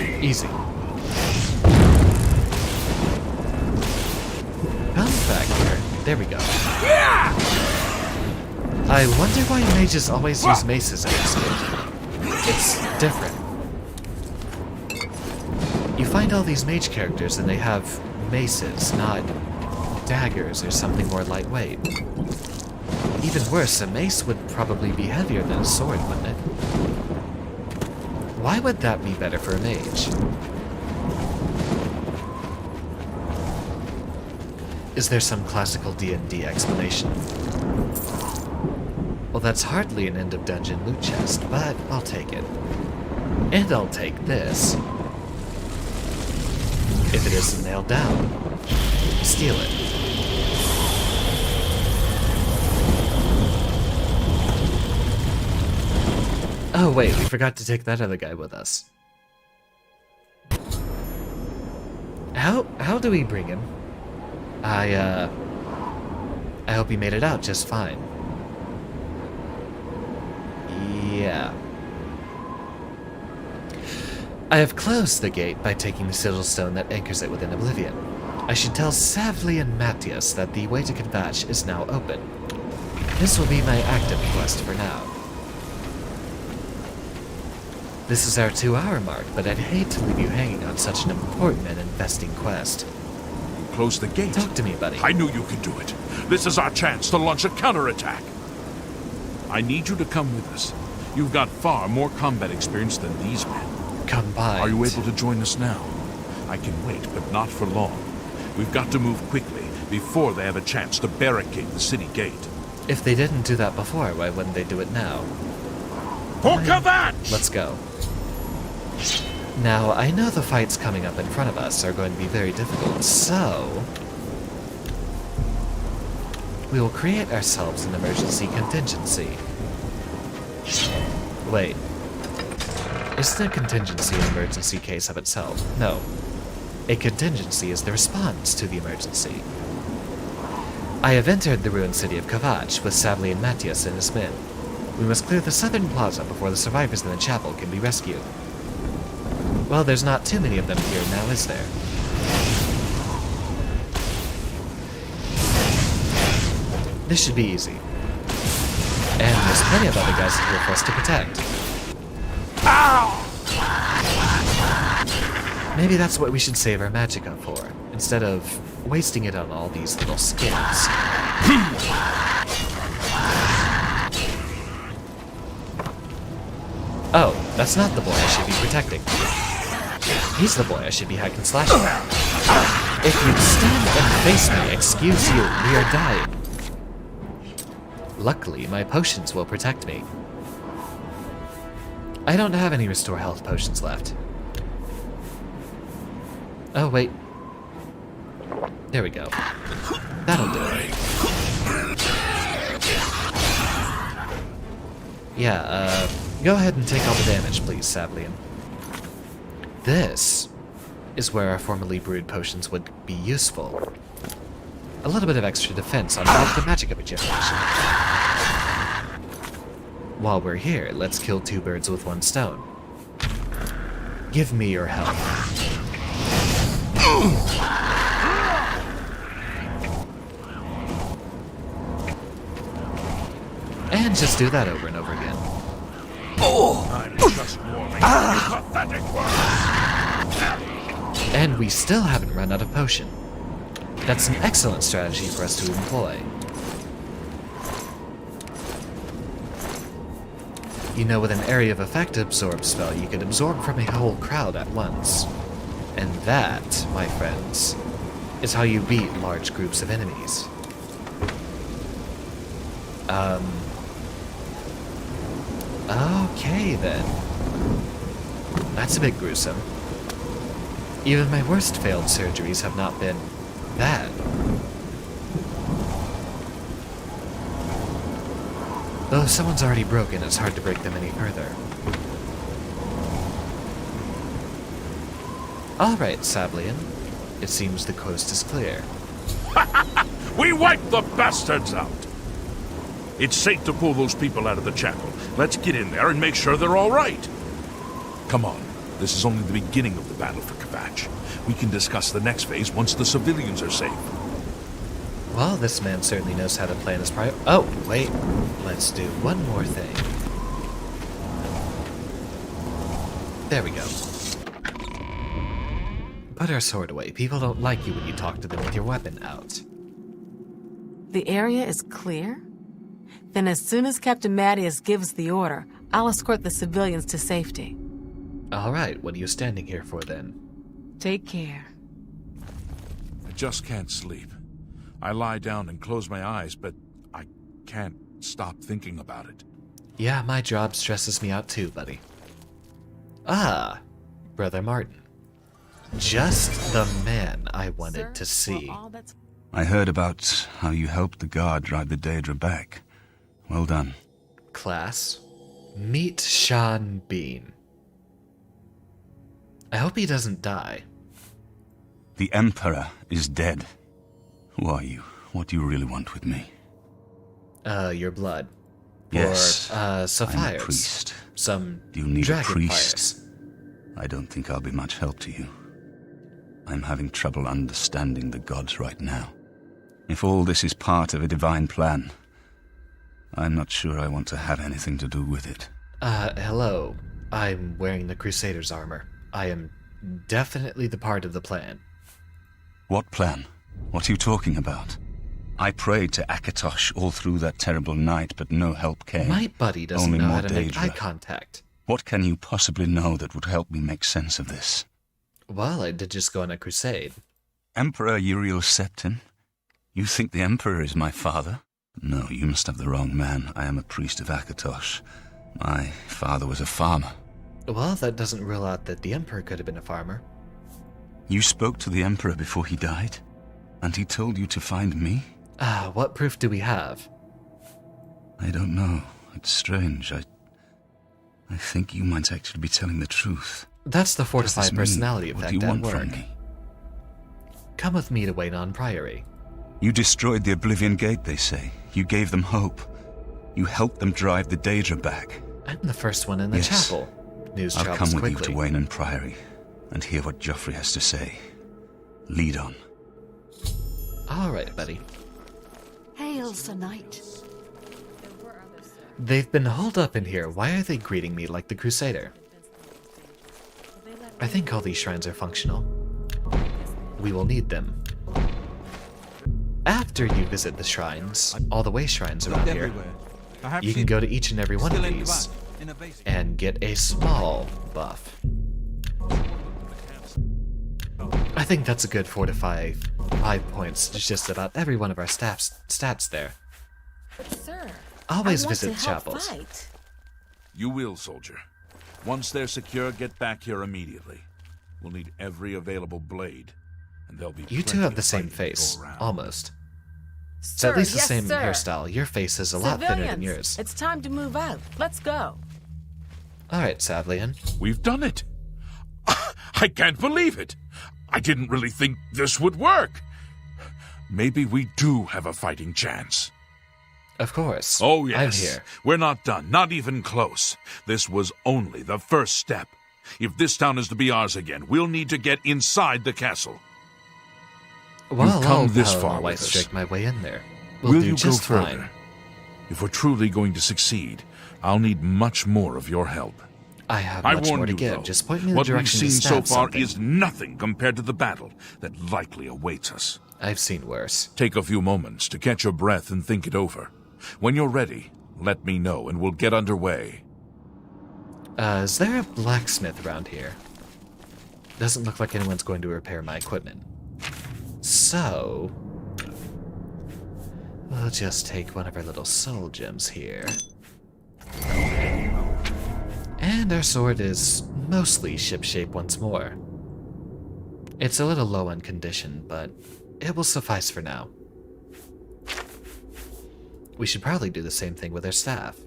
here. Easy. Come back here. There we go. I wonder why mages always use maces in this game. It's different. You find all these mage characters and they have maces, not daggers or something more lightweight. Even worse, a mace would probably be heavier than a sword, wouldn't it? Why would that be better for a mage? Is there some classical D&D explanation? Well, that's hardly an end of dungeon loot chest, but I'll take it. And I'll take this. If it isn't nailed down, steal it. Oh wait, we forgot to take that other guy with us. How do we bring him? I hope he made it out just fine. Yeah. I have closed the gate by taking the sigil stone that anchors it within Oblivion. I should tell Savli and Matthias that the way to Convatch is now open. This will be my active quest for now. This is our 2-hour mark, but I'd hate to leave you hanging on such an important and investing quest. Close the gate. Talk to me, buddy. I knew you could do it. This is our chance to launch a counterattack. I need you to come with us. You've got far more combat experience than these men. Combined. Are you able to join us now? I can wait, but not for long. We've got to move quickly before they have a chance to barricade the city gate. If they didn't do that before, why wouldn't they do it now? For Convatch! Let's go. Now, I know the fights coming up in front of us are going to be very difficult, so we will create ourselves an emergency contingency. Wait. Isn't a contingency an emergency case of itself? No. A contingency is the response to the emergency. I have entered the ruined city of Convatch with Savli and Matthias and his men. We must clear the southern plaza before the survivors in the chapel can be rescued. Well, there's not too many of them here now, is there? This should be easy. And there's plenty of other guys here for us to protect. Ow! Maybe that's what we should save our magicka for, instead of wasting it on all these little skins. Oh, that's not the boy I should be protecting. He's the boy I should be hack and slashing. If you'd stand and face me, excuse you, we are dying. Luckily, my potions will protect me. I don't have any restore health potions left. Oh, wait. There we go. That'll do it. Yeah, go ahead and take all the damage, please, Sablian. This is where our formerly brewed potions would be useful. A little bit of extra defense on top of the magic regeneration. While we're here, let's kill 2 birds with 1 stone. Give me your help. And just do that over and over again. I'm just warming pathetic work. And we still haven't run out of potion. That's an excellent strategy for us to employ. You know, with an area of effect absorb spell, you can absorb from a whole crowd at once. And that, my friends, is how you beat large groups of enemies. Okay then. That's a bit gruesome. Even my worst failed surgeries have not been bad. Though if someone's already broken, it's hard to break them any further. Alright, Sablian. It seems the coast is clear. We wiped the bastards out! It's safe to pull those people out of the chapel. Let's get in there and make sure they're all right. Come on. This is only the beginning of the battle for Kvatch. We can discuss the next phase once the civilians are safe. Well, this man certainly knows how to plan his prior— Oh, wait. Let's do one more thing. There we go. Put our sword away. People don't like you when you talk to them with your weapon out. The area is clear? Then as soon as Captain Mattias gives the order, I'll escort the civilians to safety. Alright, what are you standing here for then? Take care. I just can't sleep. I lie down and close my eyes, but I can't stop thinking about it. Yeah, my job stresses me out too, buddy. Ah, Brother Martin. Just the man I wanted to see. I heard about how you helped the guard drive the Daedra back. Well done. Class, meet Sean Bean. I hope he doesn't die. The Emperor is dead. Who are you? What do you really want with me? Your blood. Yes, or, sapphires. I'm a priest. Some Do you need a dragon priest? fires. I don't think I'll be much help to you. I'm having trouble understanding the gods right now. If all this is part of a divine plan, I'm not sure I want to have anything to do with it. Hello. I'm wearing the Crusader's armor. I am definitely the part of the plan. What plan? What are you talking about? I prayed to Akatosh all through that terrible night, but no help came. My buddy doesn't Only know more how to make Daedra. eye contact. What can you possibly know that would help me make sense of this? Well, I did just go on a crusade. Emperor Uriel Septim? You think the Emperor is my father? No, you must have the wrong man. I am a priest of Akatosh. My father was a farmer. Well, that doesn't rule out that the Emperor could have been a farmer. You spoke to the Emperor before he died? And he told you to find me? What proof do we have? I don't know. It's strange. I think you might actually be telling the truth. That's the What does this fortified mean? personality What effect do you want at work. from me? Come with me to Waynon Priory. You destroyed the Oblivion Gate, they say. You gave them hope. You helped them drive the Daedra back. I'm the first one in the Yes. chapel. News I'll travels come with quickly. you to Waynon Priory and hear what Joffrey has to say. Lead on. Alright, buddy. Hail, Sir Knight. They've been holed up in here. Why are they greeting me like the Crusader? I think all these shrines are functional. We will need them. After you visit the shrines, all the way shrines around here, you can go to each and every one of these and get a small buff. I think that's a good 4 to 5 points to just about every one of our stats there. But sir, Always I want visit to help chapels. fight. You will, soldier. Once they're secure, get back here immediately. We'll need every available blade, and there'll be You two plenty have the of same fighting to face, go around. almost. It's Sir, at least the yes, same sir. hairstyle. Your face is a lot thinner than yours. It's time to move out. Let's go. Alright, Savlian. We've done it. I can't believe it. I didn't really think this would work. Maybe we do have a fighting chance. Of course. Oh, yes. I'm here. We're not done. Not even close. This was only the first step. If this town is to be ours again, we'll need to get inside the castle. Well, We've come I'll this power far my with white us. strike my way in there. We'll Will do you go just further? fine. If we're truly going to succeed, I'll need much more of your help. I have I much more warned to you, give. though. Just point me in the What we've direction seen to so stab far something. is nothing compared to the battle that likely awaits us. I've seen worse. Take a few moments to catch your breath and think it over. When you're ready, let me know and we'll get underway. Is there a blacksmith around here? Doesn't look like anyone's going to repair my equipment. So... we'll just take one of our little soul gems here. And our sword is mostly shipshape once more. It's a little low on condition, but it will suffice for now. We should probably do the same thing with our staff.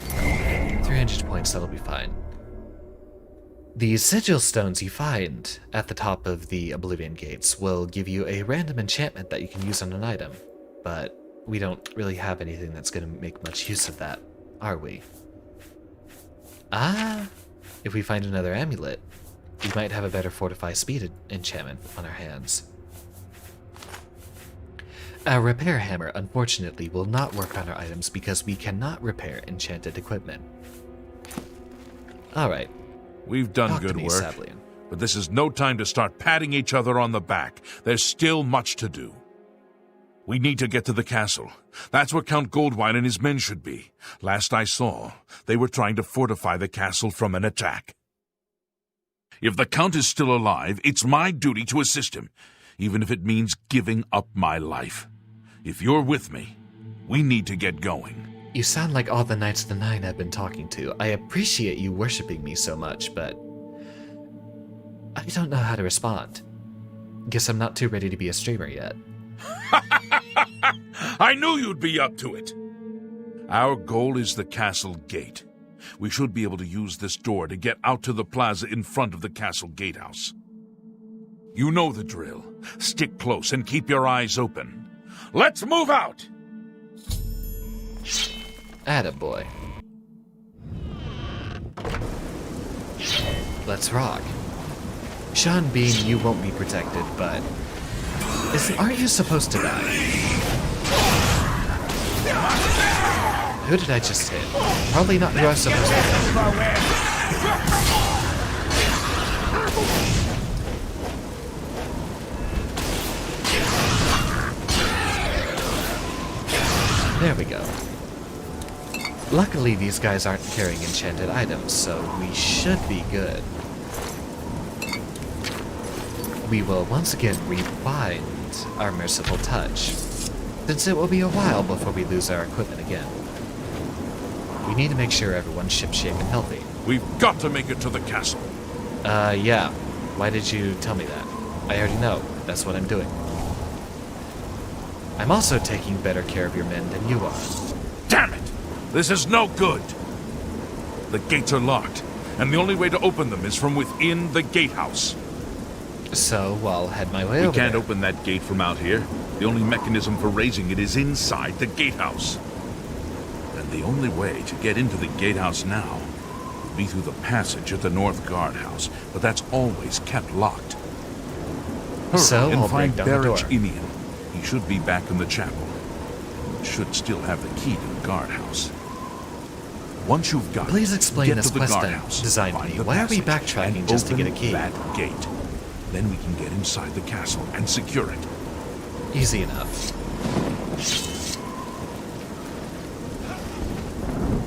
300 points, that'll be fine. The sigil stones you find at the top of the Oblivion gates will give you a random enchantment that you can use on an item, but we don't really have anything that's going to make much use of that, are we? If we find another amulet, we might have a better fortify speed enchantment on our hands. Our repair hammer, unfortunately, will not work on our items because we cannot repair enchanted equipment. Alright. We've done good work, Sablian. but this is no time to start patting each other on the back. There's still much to do. We need to get to the castle. That's where Count Goldwine and his men should be. Last I saw, they were trying to fortify the castle from an attack. If the Count is still alive, it's my duty to assist him, even if it means giving up my life. If you're with me, we need to get going. You sound like all the Knights of the Nine I've been talking to. I appreciate you worshipping me so much, but I don't know how to respond. Guess I'm not too ready to be a streamer yet. I knew you'd be up to it. Our goal is the castle gate. We should be able to use this door to get out to the plaza in front of the castle gatehouse. You know the drill. Stick close and keep your eyes open. Let's move out! Attaboy. Let's rock. Sean Bean, you won't be protected, but... aren't you supposed to die? Who did I just hit? Probably not who I was supposed to hit. There we go. Luckily, these guys aren't carrying enchanted items, so we should be good. We will once again rebind our Merciful Touch, since it will be a while before we lose our equipment again. We need to make sure everyone's shipshape and healthy. We've got to make it to the castle. Yeah. Why did you tell me that? I already know. That's what I'm doing. I'm also taking better care of your men than you are. Damn it! This is no good! The gates are locked, and the only way to open them is from within the gatehouse. So, I'll head my way over We can't there. open that gate from out here. The only mechanism for raising it is inside the gatehouse. And the only way to get into the gatehouse now would be through the passage at the North Guardhouse, but that's always kept locked. Hurry So, and I'll break find down the Barrage door. Inian. He should be back in the chapel. Should still have the key to the guardhouse. Once you've got Please it, explain get this to the quest guardhouse, design to find me. the Why are we passage, backtracking and just to get a open key? that gate. Then we can get inside the castle and secure it. Easy enough.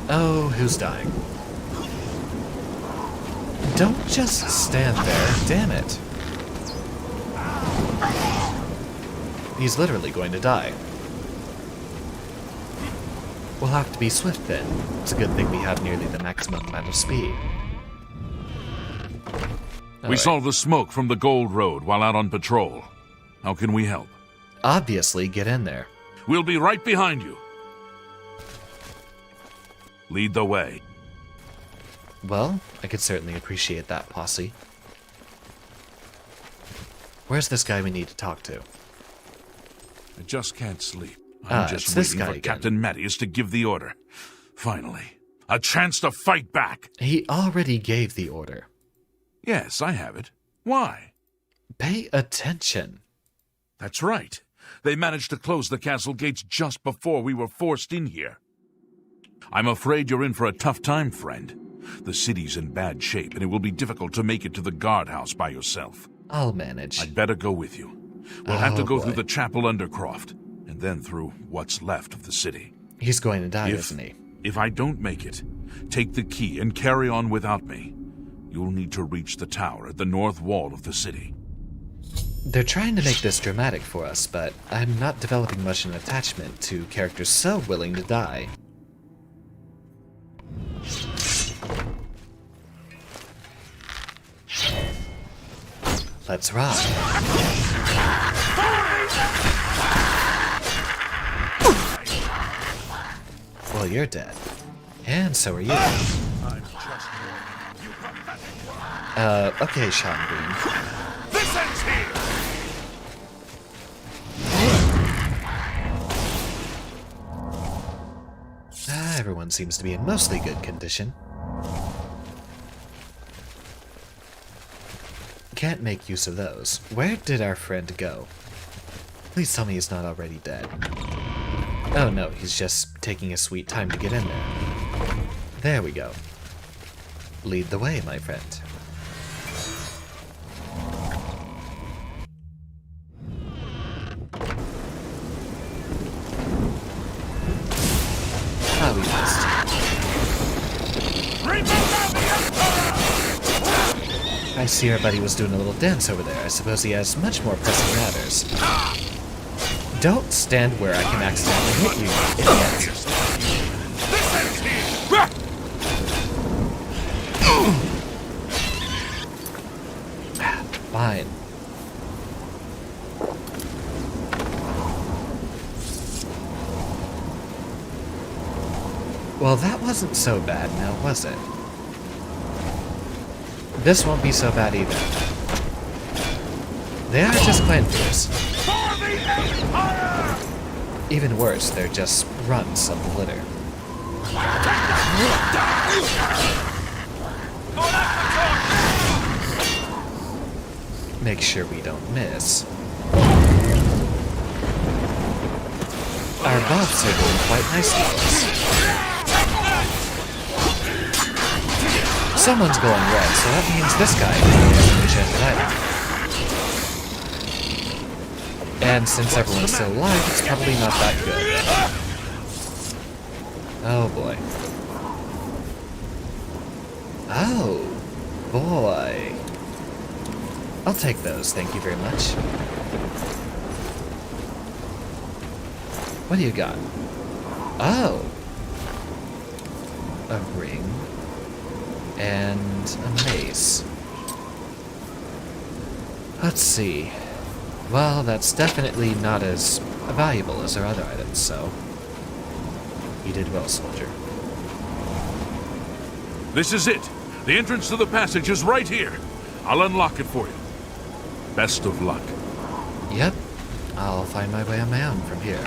Oh, who's dying? Don't just stand there, damn it. He's literally going to die. We'll have to be swift then. It's a good thing we have nearly the maximum amount of speed. We saw the smoke from the Gold Road while out on patrol. How can we help? Obviously, get in there. We'll be right behind you. Lead the way. Well, I could certainly appreciate that, posse. Where's this guy we need to talk to? I just can't sleep. I'm It's just this waiting guy for again. Captain Mattias to give the order. Finally, a chance to fight back. He already gave the order. Yes, I have it. Why? Pay attention. That's right. They managed to close the castle gates just before we were forced in here. I'm afraid you're in for a tough time, friend. The city's in bad shape, and it will be difficult to make it to the guardhouse by yourself. I'll manage. I'd better go with you. We'll have to Oh, go boy. through the chapel undercroft, and then through what's left of the city. He's going to die, If isn't he? If I don't make it, take the key and carry on without me. You'll need to reach the tower at the north wall of the city. They're trying to make this dramatic for us, but I'm not developing much an attachment to characters so willing to die. Let's rock. Well, you're dead. And so are you. Okay, Sean Bean. This ends here! Everyone seems to be in mostly good condition. Can't make use of those. Where did our friend go? Please tell me he's not already dead. Oh no, he's just taking a sweet time to get in there. There we go. Lead the way, my friend. Oh, we missed. I see our buddy was doing a little dance over there. I suppose he has much more pressing matters. Don't stand where I can accidentally hit you, idiot. Fine. Well, that wasn't so bad now, was it? This won't be so bad either. They are just plant fears. Even worse, they're just runts of the litter. Make sure we don't miss. Our buffs are doing quite nicely for us. Someone's going red, so that means this guy isn't enchanted either. And since everyone's still alive, it's probably not that good. Oh boy. Oh boy. I'll take those, thank you very much. What do you got? Oh. A ring. And a mace. Let's see. Well, that's definitely not as valuable as our other items, so... You did well, soldier. This is it. The entrance to the passage is right here. I'll unlock it for you. Best of luck. Yep. I'll find my way on my own from here.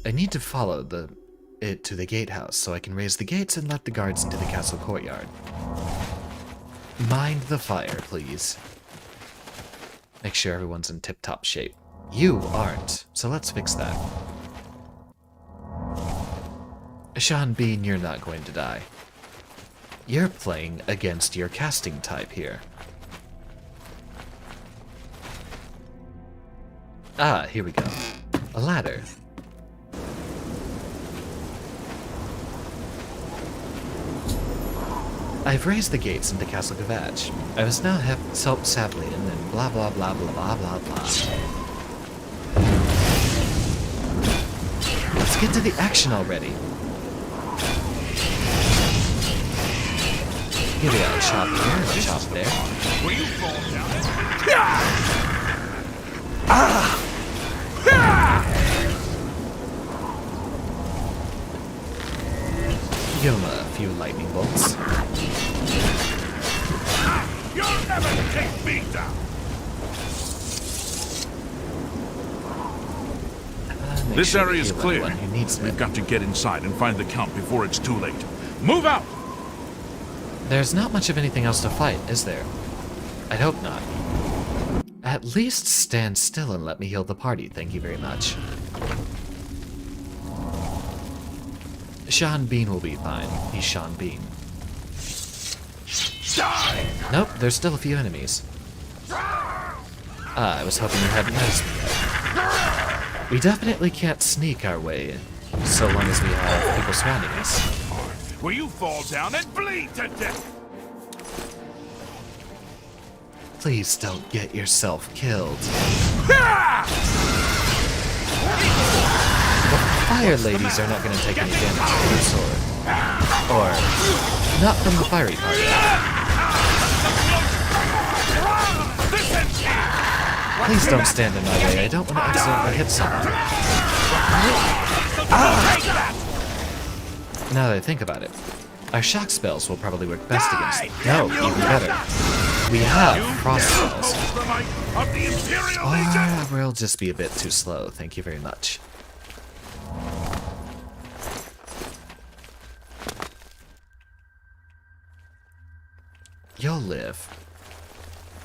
I need to follow it to the gatehouse so I can raise the gates and let the guards into the castle courtyard. Mind the fire, please. Make sure everyone's in tip-top shape. You aren't, so let's fix that. Sean Bean, you're not going to die. You're playing against your casting type here. Ah, here we go. A ladder. I've raised the gates into Castle Gavach. I was now self-Sablian and blah blah blah blah blah blah blah. Let's get to the action already. Here we go, chop here, and a chop there. Will you fall down? Give him a few lightning bolts. You'll never take me down! This area is heal clear. anyone who needs We've them. got to get inside and find the Count before it's too late. Move out! There's not much of anything else to fight, is there? I'd hope not. At least stand still and let me heal the party, thank you very much. Sean Bean will be fine. He's Sean Bean. Die! Nope, there's still a few enemies. Ah, I was hoping you hadn't noticed me yet. We definitely can't sneak our way, so long as we have people surrounding us. Where you fall down and bleed to death! Please don't get yourself killed. The fire ladies are not going to take any damage from your sword. Or, not from the fiery part. Please don't stand in my way. I don't want to accidentally hit someone. Now that I think about it, our shock spells will probably work best against them. No, even better. We have frost spells. Or we'll just be a bit too slow. Thank you very much. You'll live.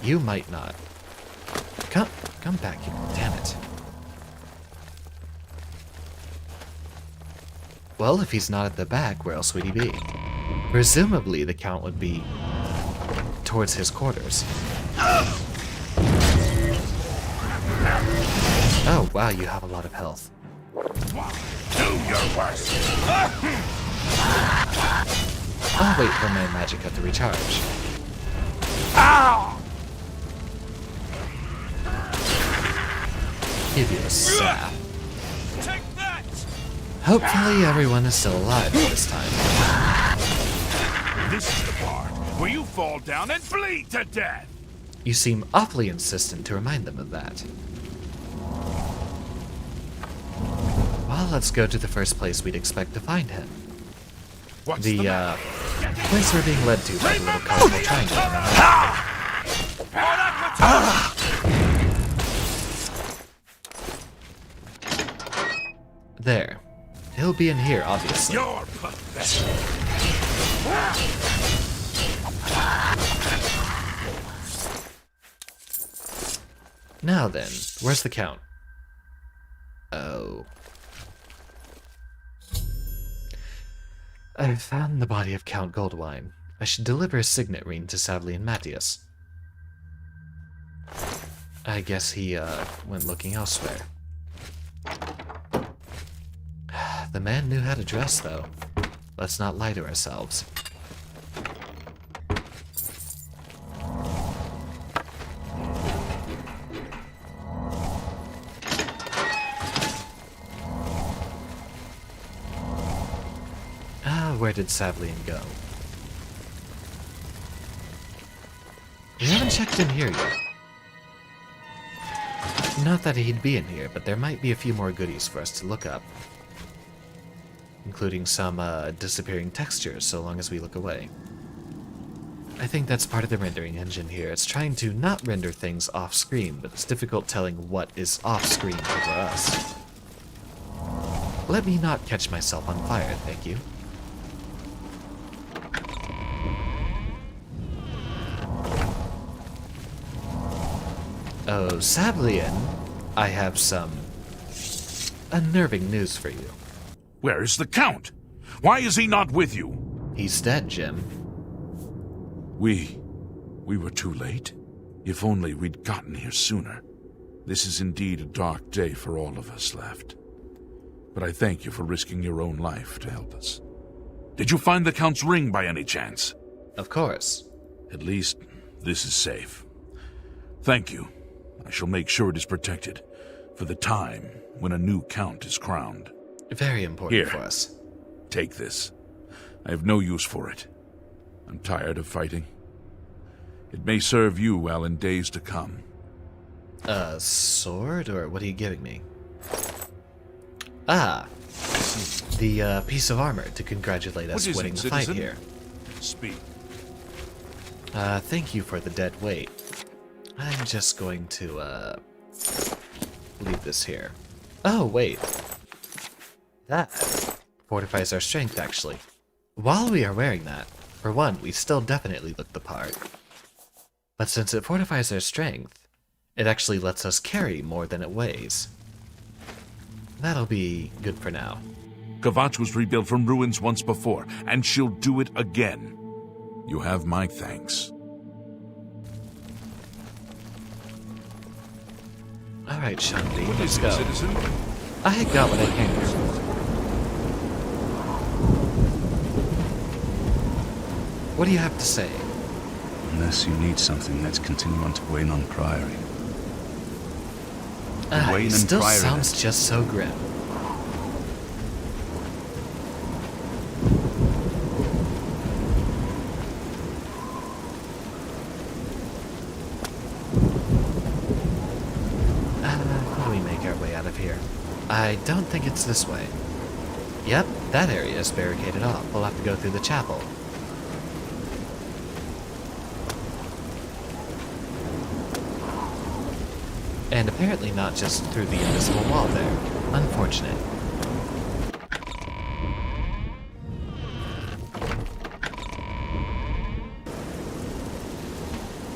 You might not. Come back, you damn it. Well, if he's not at the back, where else would he be? Presumably, the Count would be towards his quarters. Oh, wow, you have a lot of health. Do your worst. I'll wait for my magicka to recharge. Give you a sap. Take that! Hopefully everyone is still alive at this time. This is the part where you fall down and bleed to death! You seem awfully insistent to remind them of that. Well, let's go to the first place we'd expect to find him. What's The, the place we're being led to by the little colorful triangle. There. He'll be in here, obviously. You're pathetic. Now then, where's the Count? Oh. I've found the body of Count Goldwine. I should deliver a signet ring to Savli and Matthias. I guess he, went looking elsewhere. The man knew how to dress, though. Let's not lie to ourselves. Where did Savlian go? We haven't checked in here yet. Not that he'd be in here, but there might be a few more goodies for us to look up. Including some, disappearing textures, so long as we look away. I think that's part of the rendering engine here. It's trying to not render things off-screen, but it's difficult telling what is off-screen over us. Let me not catch myself on fire, thank you. Oh, Savlian, I have some unnerving news for you. Where is the Count? Why is he not with you? He's dead, Jim. We were too late? If only we'd gotten here sooner. This is indeed a dark day for all of us left. But I thank you for risking your own life to help us. Did you find the Count's ring by any chance? Of course. At least, this is safe. Thank you. I shall make sure it is protected for the time when a new Count is crowned. Very important Here, for us. Take this. I have no use for it. I'm tired of fighting. It may serve you well in days to come. A sword, or what are you giving me? Ah, the piece of armor to congratulate us winning the fight here. Speak. Thank you for the dead weight. I'm just going to, leave this here. Oh, wait. That fortifies our strength, actually. While we are wearing that, for one, we still definitely look the part. But since it fortifies our strength, it actually lets us carry more than it weighs. That'll be good for now. Kvatch was rebuilt from ruins once before, and she'll do it again. You have my thanks. Alright, Shanti, What let's is it, go. citizen? I got what I came for. What do you have to say? Unless you need something, let's continue on to Waynon Priory. It still sounds just so grim. How do we make our way out of here? I don't think it's this way. Yep, that area is barricaded off. We'll have to go through the chapel. And apparently not just through the invisible wall there. Unfortunate.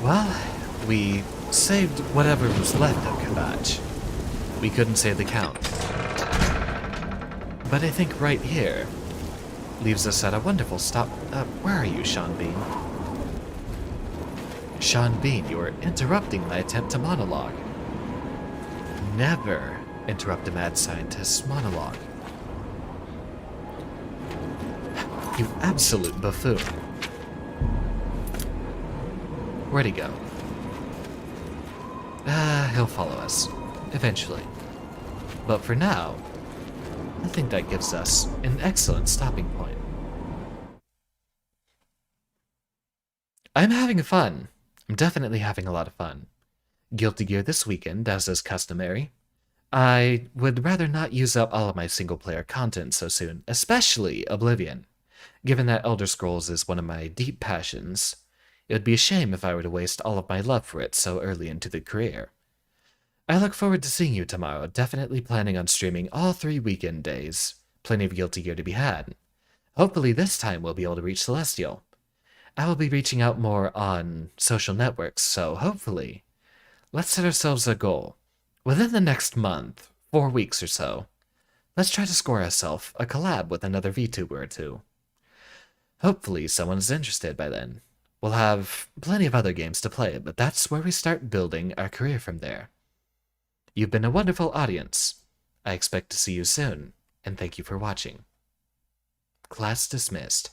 Well, we saved whatever was left of Kabach. We couldn't save the Count. But I think right here leaves us at a wonderful stop. Where are you, Sean Bean? Sean Bean, you are interrupting my attempt to monologue. Never interrupt a mad scientist's monologue. You absolute buffoon. Where'd he go? He'll follow us. Eventually. But for now, I think that gives us an excellent stopping point. I'm having fun. I'm definitely having a lot of fun. Guilty Gear this weekend, as is customary. I would rather not use up all of my single-player content so soon, especially Oblivion. Given that Elder Scrolls is one of my deep passions, it would be a shame if I were to waste all of my love for it so early into the career. I look forward to seeing you tomorrow, definitely planning on streaming all 3 weekend days. Plenty of Guilty Gear to be had. Hopefully this time we'll be able to reach Celestial. I will be reaching out more on social networks, so hopefully, let's set ourselves a goal. Within the next month, 4 weeks or so, let's try to score ourselves a collab with another VTuber or two. Hopefully someone's interested by then. We'll have plenty of other games to play, but that's where we start building our career from there. You've been a wonderful audience. I expect to see you soon, and thank you for watching. Class dismissed.